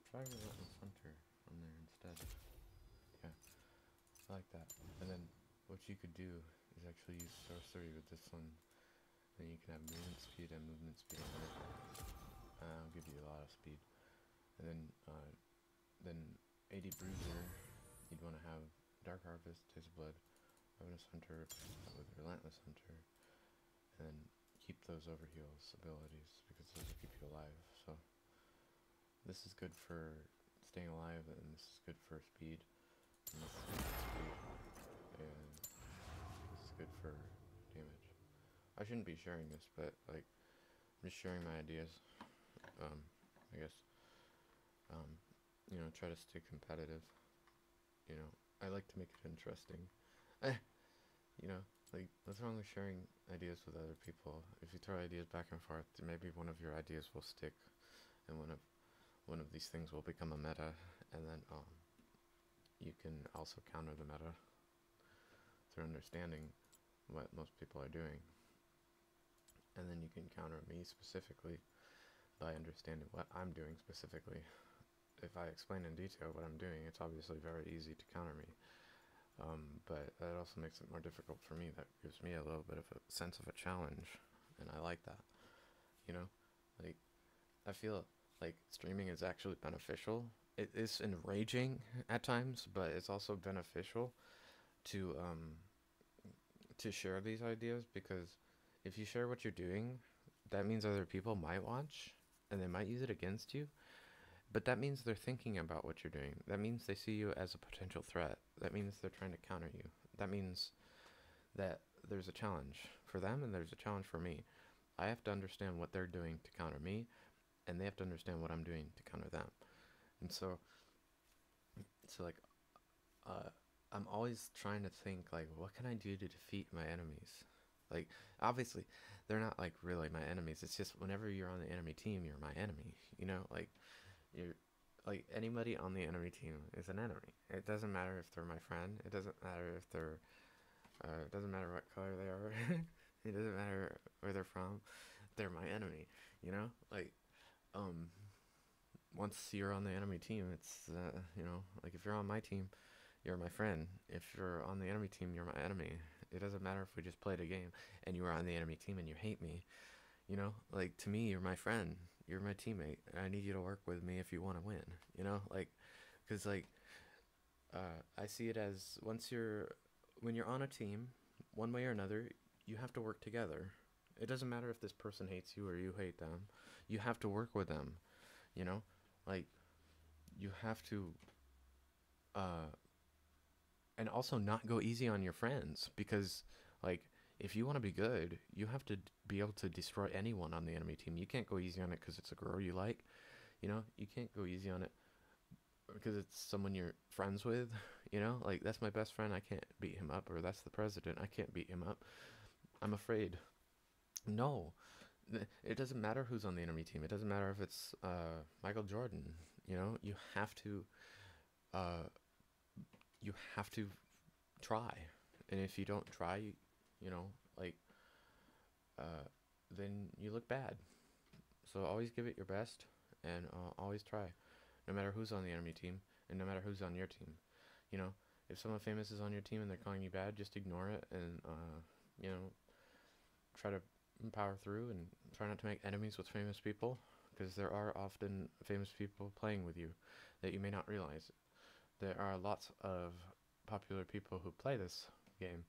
Try Relentless Hunter on there instead. Yeah, I like that. And then what you could do is actually use sorcery with this one. Then you can have movement speed and movement speed on it. I'll give you a lot of speed. And then 80 Bruiser, you'd want to have Dark Harvest, Taste of Blood, Ravenous Hunter with Relentless Hunter, and then keep those overheals abilities because those will keep you alive. So this is good for staying alive, and this is good for speed, and this is good for speed, and this is good for damage. I shouldn't be sharing this, but like, I'm just sharing my ideas. I guess. You know, try to stay competitive. You know, I like to make it interesting. You know, like, what's wrong with sharing ideas with other people? If you throw ideas back and forth, maybe one of your ideas will stick, and one of these things will become a meta, and then you can also counter the meta through understanding what most people are doing, and then you can counter me specifically by understanding what I'm doing specifically. If I explain in detail what I'm doing, it's obviously very easy to counter me, but that also makes it more difficult for me. That gives me a little bit of a sense of a challenge, and I like that. You know, like, I feel like streaming is actually beneficial. It is enraging at times, but it's also beneficial to share these ideas, because if you share what you're doing, that means other people might watch, and they might use it against you. But that means they're thinking about what you're doing. That means they see you as a potential threat. That means they're trying to counter you. That means that there's a challenge for them and there's a challenge for me. I have to understand what they're doing to counter me, and they have to understand what I'm doing to counter them. And so like, I'm always trying to think, like, what can I do to defeat my enemies? Like, obviously, they're not, like, really my enemies. It's just whenever you're on the enemy team, you're my enemy. You know, like, you're, like, anybody on the enemy team is an enemy. It doesn't matter if they're my friend. It doesn't matter if they're, it doesn't matter what color they are. It doesn't matter where they're from. They're my enemy, you know? Like, once you're on the enemy team, it's, you know, like, if you're on my team, you're my friend. If you're on the enemy team, you're my enemy. It doesn't matter if we just played a game and you were on the enemy team and you hate me. You know, like, to me, you're my friend. You're my teammate. I need you to work with me if you want to win. You know, like, because, like, I see it as when you're on a team, one way or another, you have to work together. It doesn't matter if this person hates you or you hate them. You have to work with them. You know, like, you have to, and also not go easy on your friends, because, like, if you want to be good, you have to be able to destroy anyone on the enemy team. You can't go easy on it because it's a girl you like. You know, you can't go easy on it because it's someone you're friends with. You know, like, that's my best friend. I can't beat him up. Or that's the president. I can't beat him up. I'm afraid. No. It doesn't matter who's on the enemy team. It doesn't matter if it's Michael Jordan. You know, you have to try. And if you don't try, you know, like, then you look bad. So always give it your best, and always try, no matter who's on the enemy team, and no matter who's on your team. You know, if someone famous is on your team and they're calling you bad, just ignore it, and, you know, try to power through, and try not to make enemies with famous people, because there are often famous people playing with you that you may not realize. There are lots of popular people who play this game,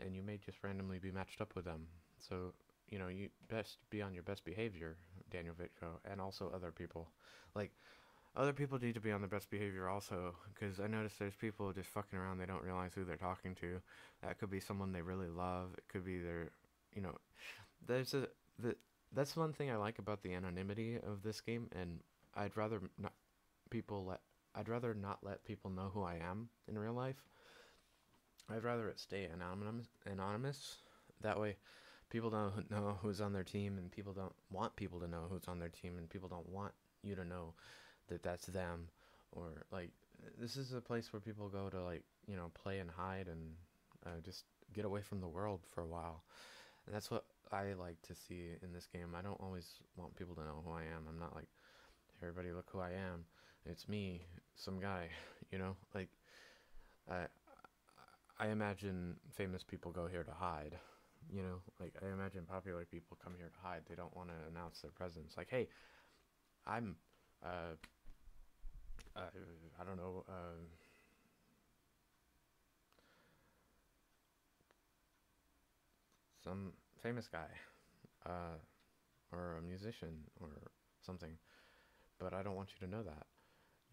and you may just randomly be matched up with them. So, you know, you best be on your best behavior, Daniel Vitko, and also other people. Like, other people need to be on their best behavior also, because I notice there's people just fucking around, they don't realize who they're talking to. That could be someone they really love, it could be their, you know, that's one thing I like about the anonymity of this game, and I'd rather not let people know who I am in real life. I'd rather it stay anonymous. That way, people don't know who's on their team, and people don't want people to know who's on their team, and people don't want you to know that that's them. Or, like, this is a place where people go to, like, you know, play and hide and just get away from the world for a while. And that's what I like to see in this game. I don't always want people to know who I am. I'm not like, everybody look who I am. It's me, some guy, you know? Like, I imagine famous people go here to hide, you know? Like, I imagine popular people come here to hide. They don't want to announce their presence. Like, hey, I'm, I don't know, some famous guy, or a musician or something, but I don't want you to know that,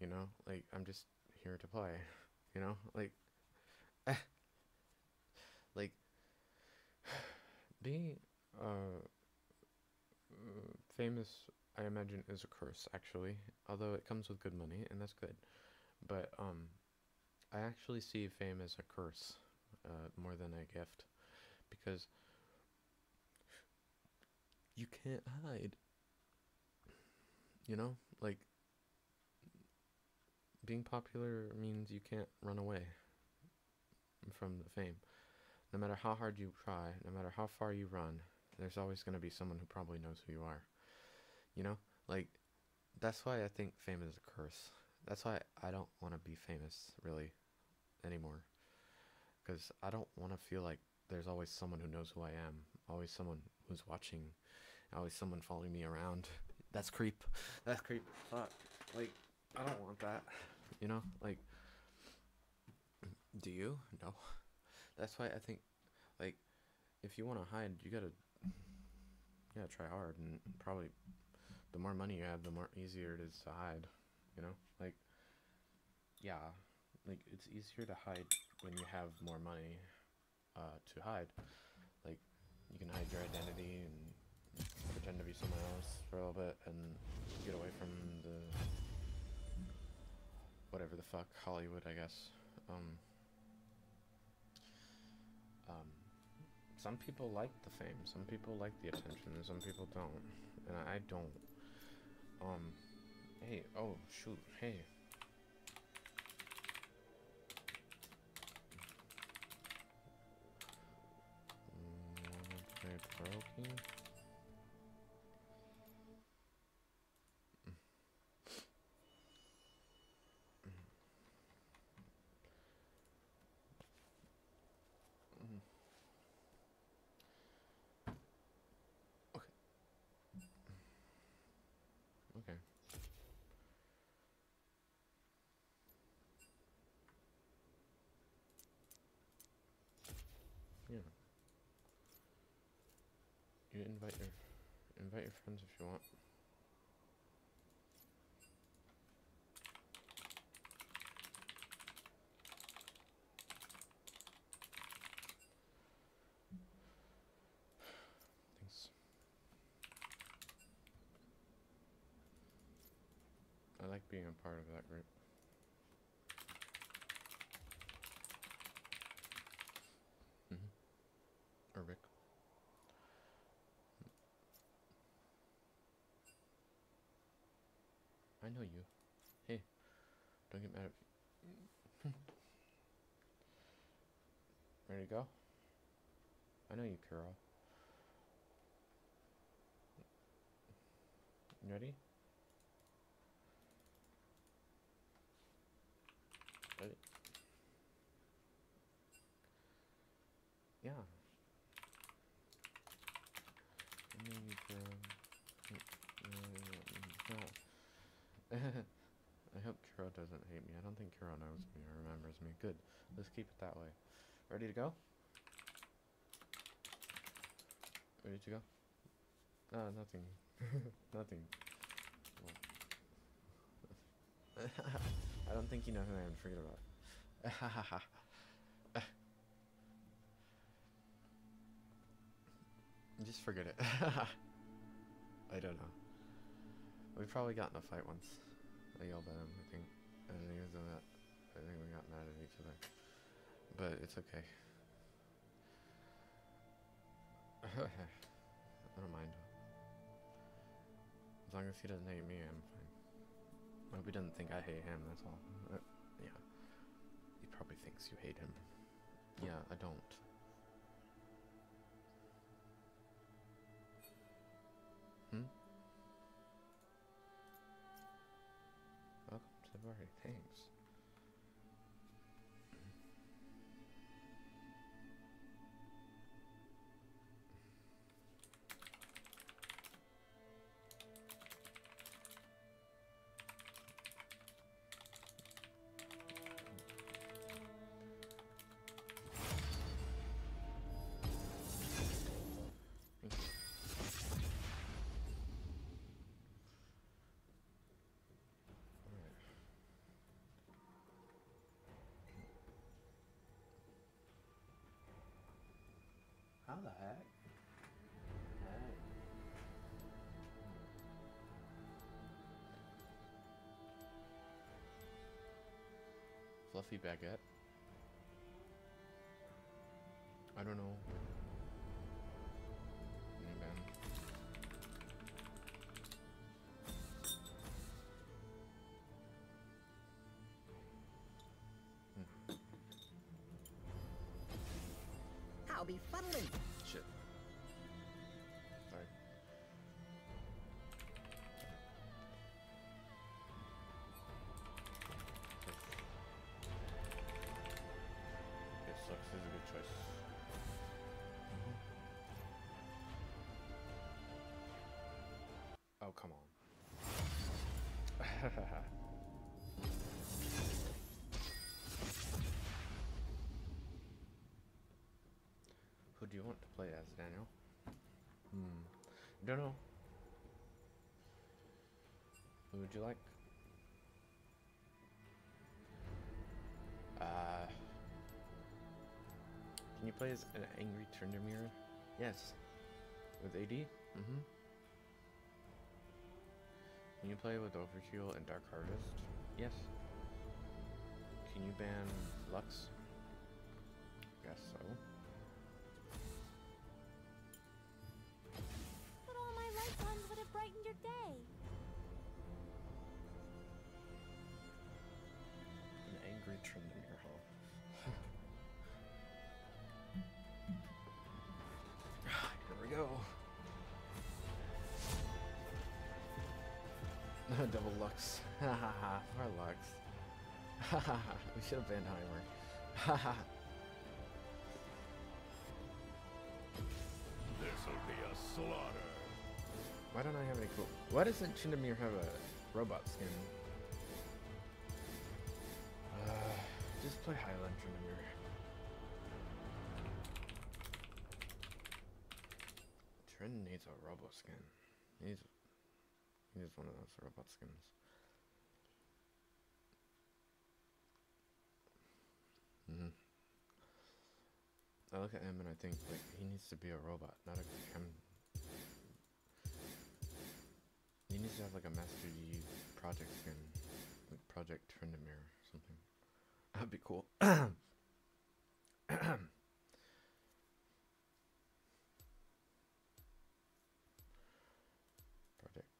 you know? Like, I'm just here to play, you know? Like, like, being, famous, I imagine, is a curse, actually, although it comes with good money, and that's good, but, I actually see fame as a curse, more than a gift, because you can't hide, you know? Like, being popular means you can't run away from the fame. No matter how hard you try, no matter how far you run, there's always going to be someone who probably knows who you are, you know? Like, that's why I think fame is a curse. That's why I don't want to be famous, really, anymore, because I don't want to feel like there's always someone who knows who I am, always someone who's watching, always someone following me around. That's creep. That's creep. Fuck. Like, I don't want that, you know? Like, do you? No. That's why I think, like, if you want to hide, you gotta try hard, and probably the more money you have, the more easier it is to hide, you know? Like, yeah, like, it's easier to hide when you have more money, to hide. Like, you can hide your identity and pretend to be someone else for a little bit and get away from the whatever the fuck, Hollywood, I guess. Some people like the fame, some people like the attention, and some people don't, and I don't. Hey, oh shoot, hey. Broken. Okay. Yeah. You invite your friends if you want. Thanks. I like being a part of that group. Or Rick. I know you. Hey, don't get mad at me. Ready to go? I know you, Carol. You ready? Ready? Yeah. I know you, Carol. I hope Kuro doesn't hate me. I don't think Kuro knows me or remembers me. Good. Let's keep it that way. Ready to go? Ready to go? Nothing. Nothing. I don't think you know who I am. Forget about it. Just forget it. I don't know. We probably got in a fight once. I yelled at him, I think. And he was doing that. I think we got mad at each other. But it's okay. I don't mind. As long as he doesn't hate me, I'm fine. I hope he doesn't think I hate him, that's all. Yeah. He probably thinks you hate him. Yeah, I don't. Welcome to the party. Thanks. How the heck? Hey. Fluffy baguette. I don't know. Man. I'll be fuddling. Shit. Sorry. Yes, Lux is a good choice. Oh, come on. Who do you want to play as, Daniel? Don't know. Who would you like? Can you play as an angry Tryndamere? Yes. With AD? Can you play with Overkill and Dark Harvest? Yes. Can you ban Lux? Guess so. But all my light ones would have brightened your day. An angry Tryndamere, huh? Here we go. Double Lux. Hahaha. Our Lux. Hahaha. We should have banned Heimer. Haha. This'll be a slaughter. Why don't I have any cool? Why doesn't Tryndamere have a robot skin? Just play Highland Tryndamere. Trynd needs a robot skin. He's one of those robot skins. I look at him and I think, like, he needs to be a robot, not a chem. He needs to have, like, a Master Yi project skin. Like, Project Tryndamere or something. That'd be cool. Project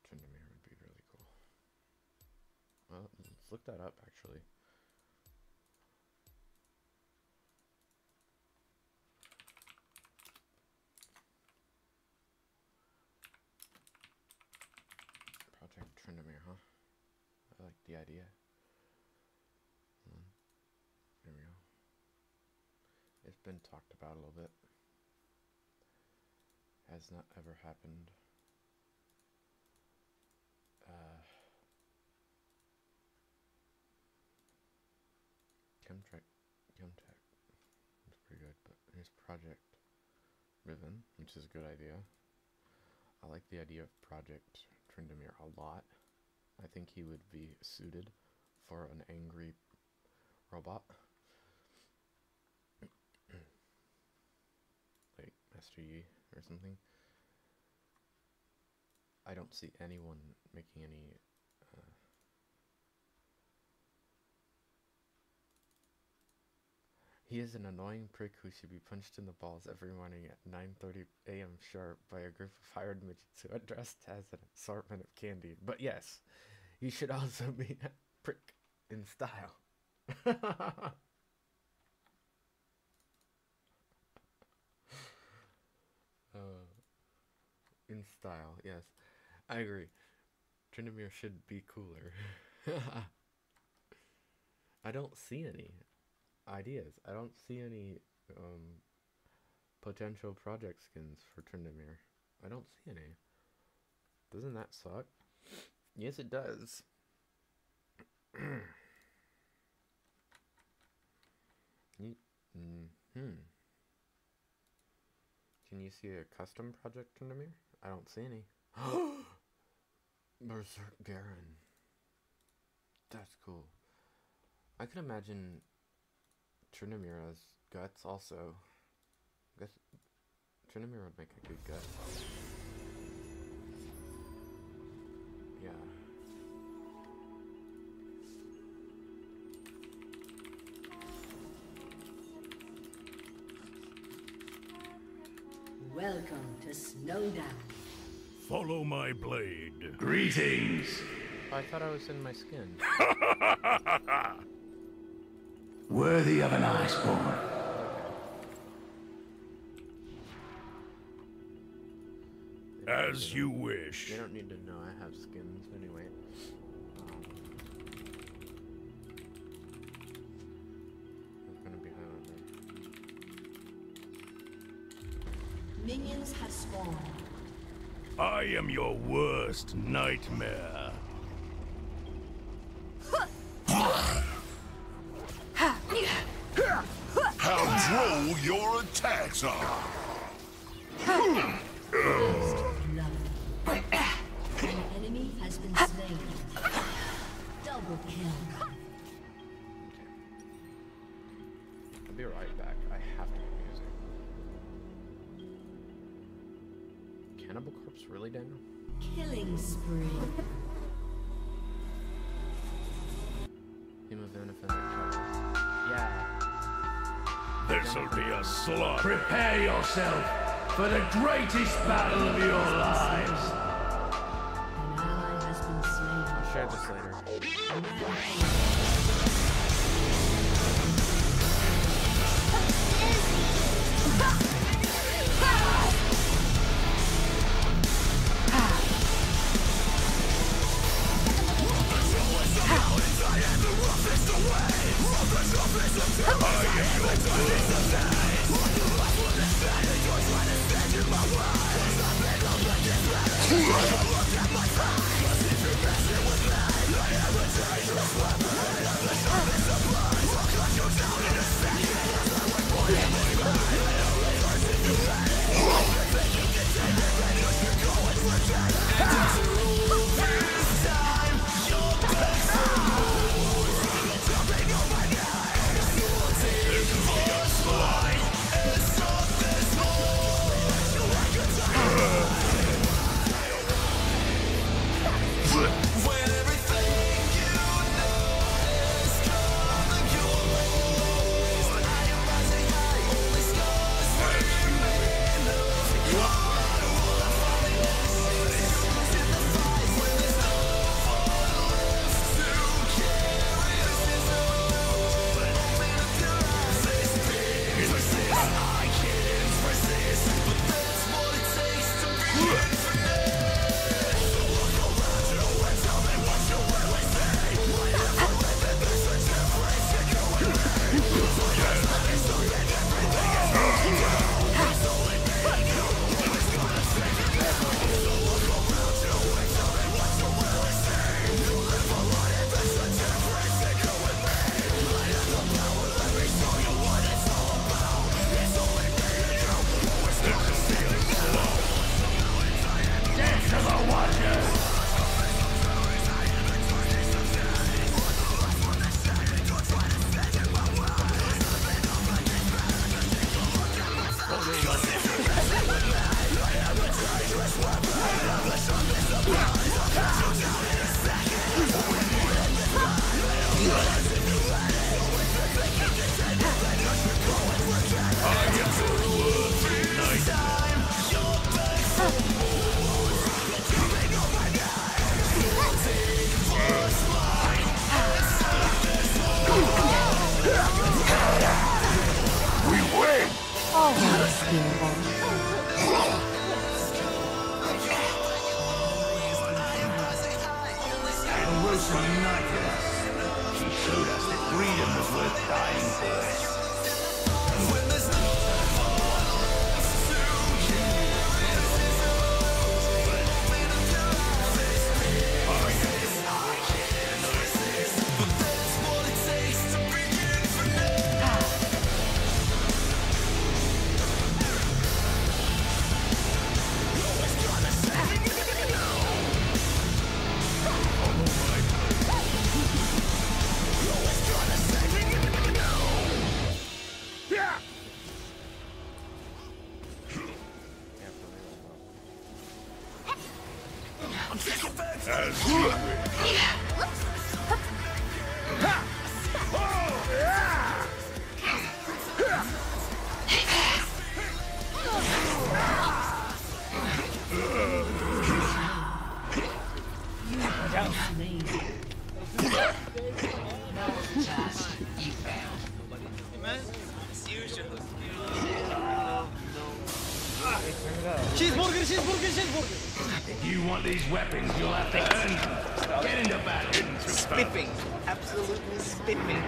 Tryndamere would be really cool. Well, let's look that up, actually. Project Tryndamere, huh? I like the idea. There we go. It's been talked about a little bit. Has not ever happened. project Riven, which is a good idea. I like the idea of Project Tryndamere a lot. I think he would be suited for an angry robot. Like Master Yi or something. I don't see anyone making any he is an annoying prick who should be punched in the balls every morning at 9:30 a.m. sharp by a group of hired midgets who are dressed as an assortment of candy. But yes, he should also be a prick in style. In style, yes. I agree. Tryndamere should be cooler. I don't see any ideas. I don't see any potential project skins for Tryndamere. I don't see any. Doesn't that suck? Yes, it does. Can you see a custom project Tryndamere? I don't see any. Berserk Garen. That's cool. I can imagine Tryndamere as Guts also. I guess Tryndamere would make a good Gut. Yeah. Welcome to Snowdown. Follow my blade. Greetings. I thought I was in my skin. Worthy of an Iceborn. As you wish. They don't need to know I have skins anyway. I'm gonna be Highlander. Minions have spawned. I am your worst nightmare. How droll your attacks are! An enemy has been slain. Double kill. I'll be right back. I have to get music. Cannibal Corpse really, Daniel? Killing spree. Yeah. This'll be a slaughter. Prepare yourself for the greatest battle of your lives. An ally has been slain. I'll share this later. Rosa united us. She showed us that freedom was worth dying for. Cheeseburger, cheeseburger, cheeseburger. If you want these weapons, you'll have to earn them. Get into battle. Spiffing. Absolutely spiffing.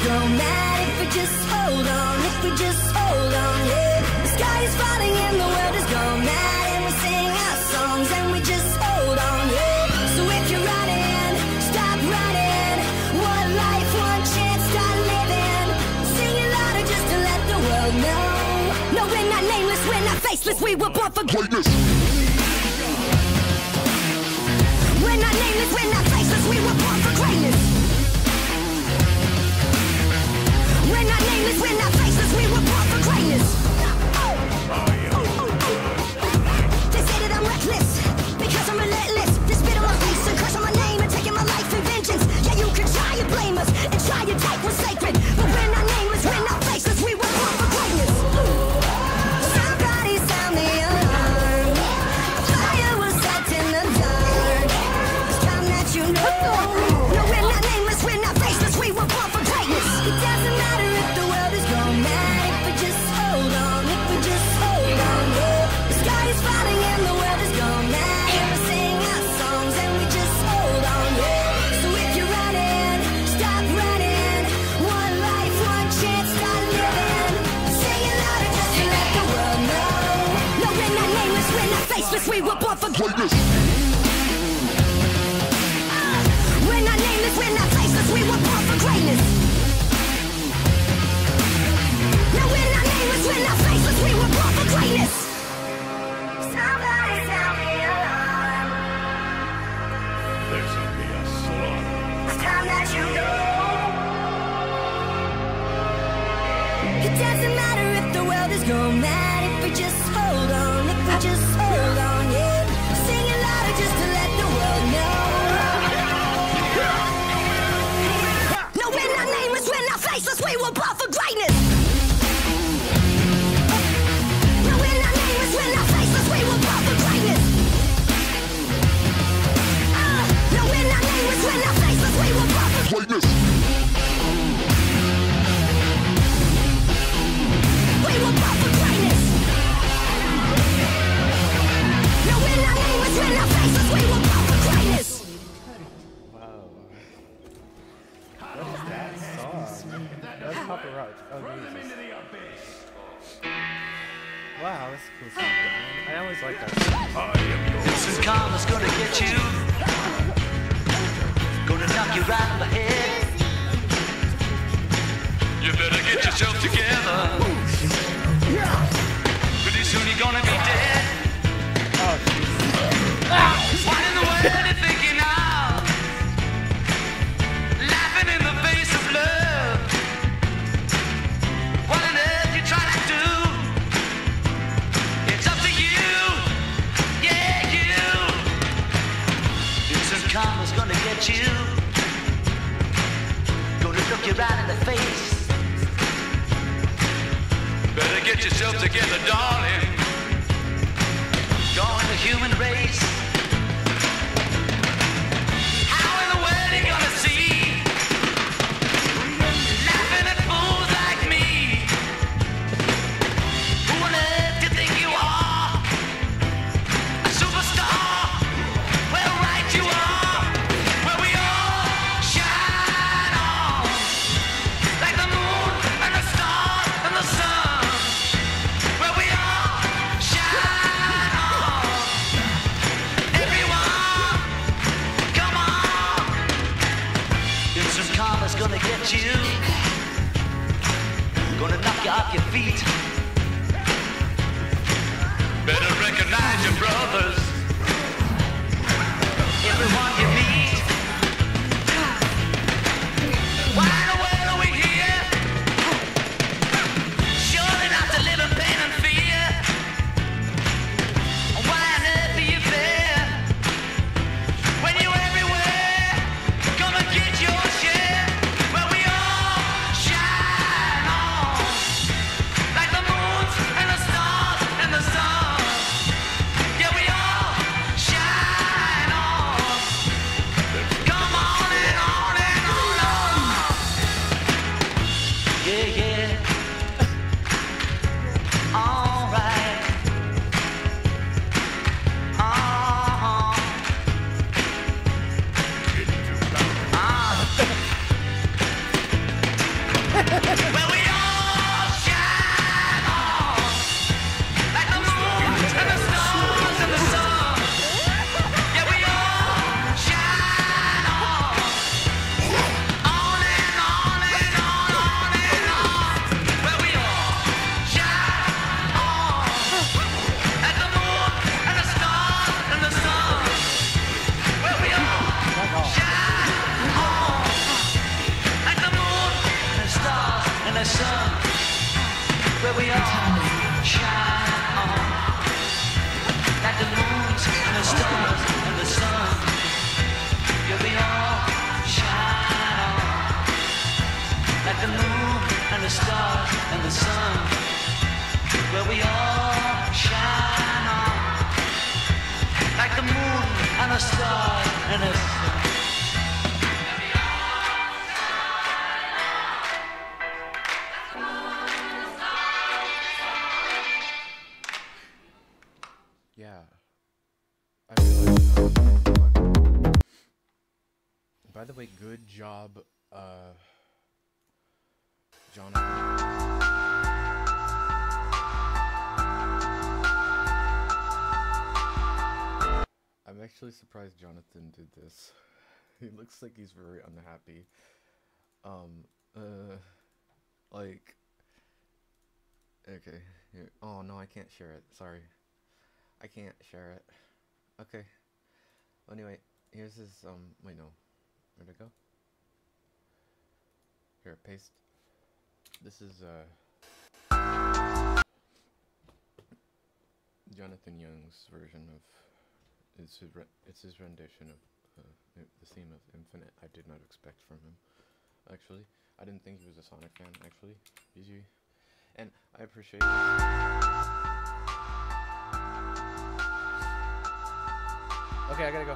is go mad if we just hold on, if we just hold on, yeah. The sky is falling and the world is gone mad, and we sing our songs and we just hold on, yeah. So if you're running, stop running. One life, one chance, start living. Sing it louder just to let the world know. No, we're not nameless, we're not faceless, we were born for greatness. We're not nameless, we're not faceless, we were born for greatness. We're not nameless, we're not faceless, we were born for greatness. They say that I'm reckless, because I'm relentless. They spit on my face and curse on my name and taking my life in vengeance. Yeah, you can try and blame us and try and take what's sacred, but we're not nameless, we're not faceless, we were born for greatness. Somebody sound the alarm. Fire was set in the dark. It's time that you know. No, we're not nameless, we're not faceless, we were born for greatness. It doesn't matter if the world is gone mad, if we just hold on, if we just hold on, yeah. The sky is falling and the world is gone mad, and we sing our songs and we just hold on, yeah. So if you're running, stop running. One life, one chance, start living. Sing it louder just to let the world know. No, we're not nameless, we're not faceless, we were born for greatness. We're not nameless, we're not faceless, we were born for greatness. No, we're not nameless, we're not faceless, we were born for greatness. Somebody sound the alarm. This'll be a slaughter. It's time that you know. It doesn't matter if the world is gone mad, if we just hold on, if we just hold on, yeah. Sing it louder just to let the world know. No, we're not nameless, we're not faceless, we were born for greatness. No, we're not nameless, we're not faceless, we were born for greatness. No, we're not nameless, we're not faceless, we were born for greatness. We were born for greatness. No, we're not nameless, we're not faceless, we were born for greatness. Wow. What is that song? That's copyright. Oh, Jesus. Wow, that's a cool song. I always like that song. This is karma's gonna get you. Gonna knock you right in the head. You better get yourself together. Pretty soon you're gonna be dead. What in the world are you thinking of? Laughing in the face of love. What on earth you trying to do? It's up to you. Yeah, you. Instant karma's gonna get you. Gonna look you right in the face. Better get yourself together, darling. Join the human race. How in the world are you gonna see? Laughing at fools like me. Who on earth do you think you are? A superstar? Well, right you are. Where we all shine on. Like the moon and the stars and the sun. Where we all shine on. Everyone, come on. Instant karma's gonna get you. Gonna knock you off your feet. Better recognize your brothers. Everyone you meet. Why in the world are we here? Surely not to live in pain and fear. Why on earth do you fear? When you're everywhere, come and get your share. Where we all shine on. Like the moons and the stars and the sun. Yeah, we all shine on. Come on and on and on on. Yeah, yeah. All right. where we all shine on, like the moon and the stars and the sun. Yeah, we all shine on and on and on and on, where we all shine on, like the moon and the stars and the sun, where we all shine on, like the moon and the stars and the sun, where we all shine on, like the moons and the stars and the sun, where we all shine on, like the moon and the stars and the sun, where we all shine on, like the moon and the stars and the sun. Yeah. I realized, by the way, good job, Jonathan. I'm actually surprised Jonathan did this. He looks like he's very unhappy. Like, okay. Here. Oh no, I can't share it. Sorry. I can't share it. Okay. Anyway, here's his, wait, no. Where'd it go? Here, paste. This is, Jonathan Young's version of, it's his rendition of, the theme of Infinite. I did not expect from him, actually. I didn't think he was a Sonic fan, actually. BG. And I appreciate it. Okay, I gotta go.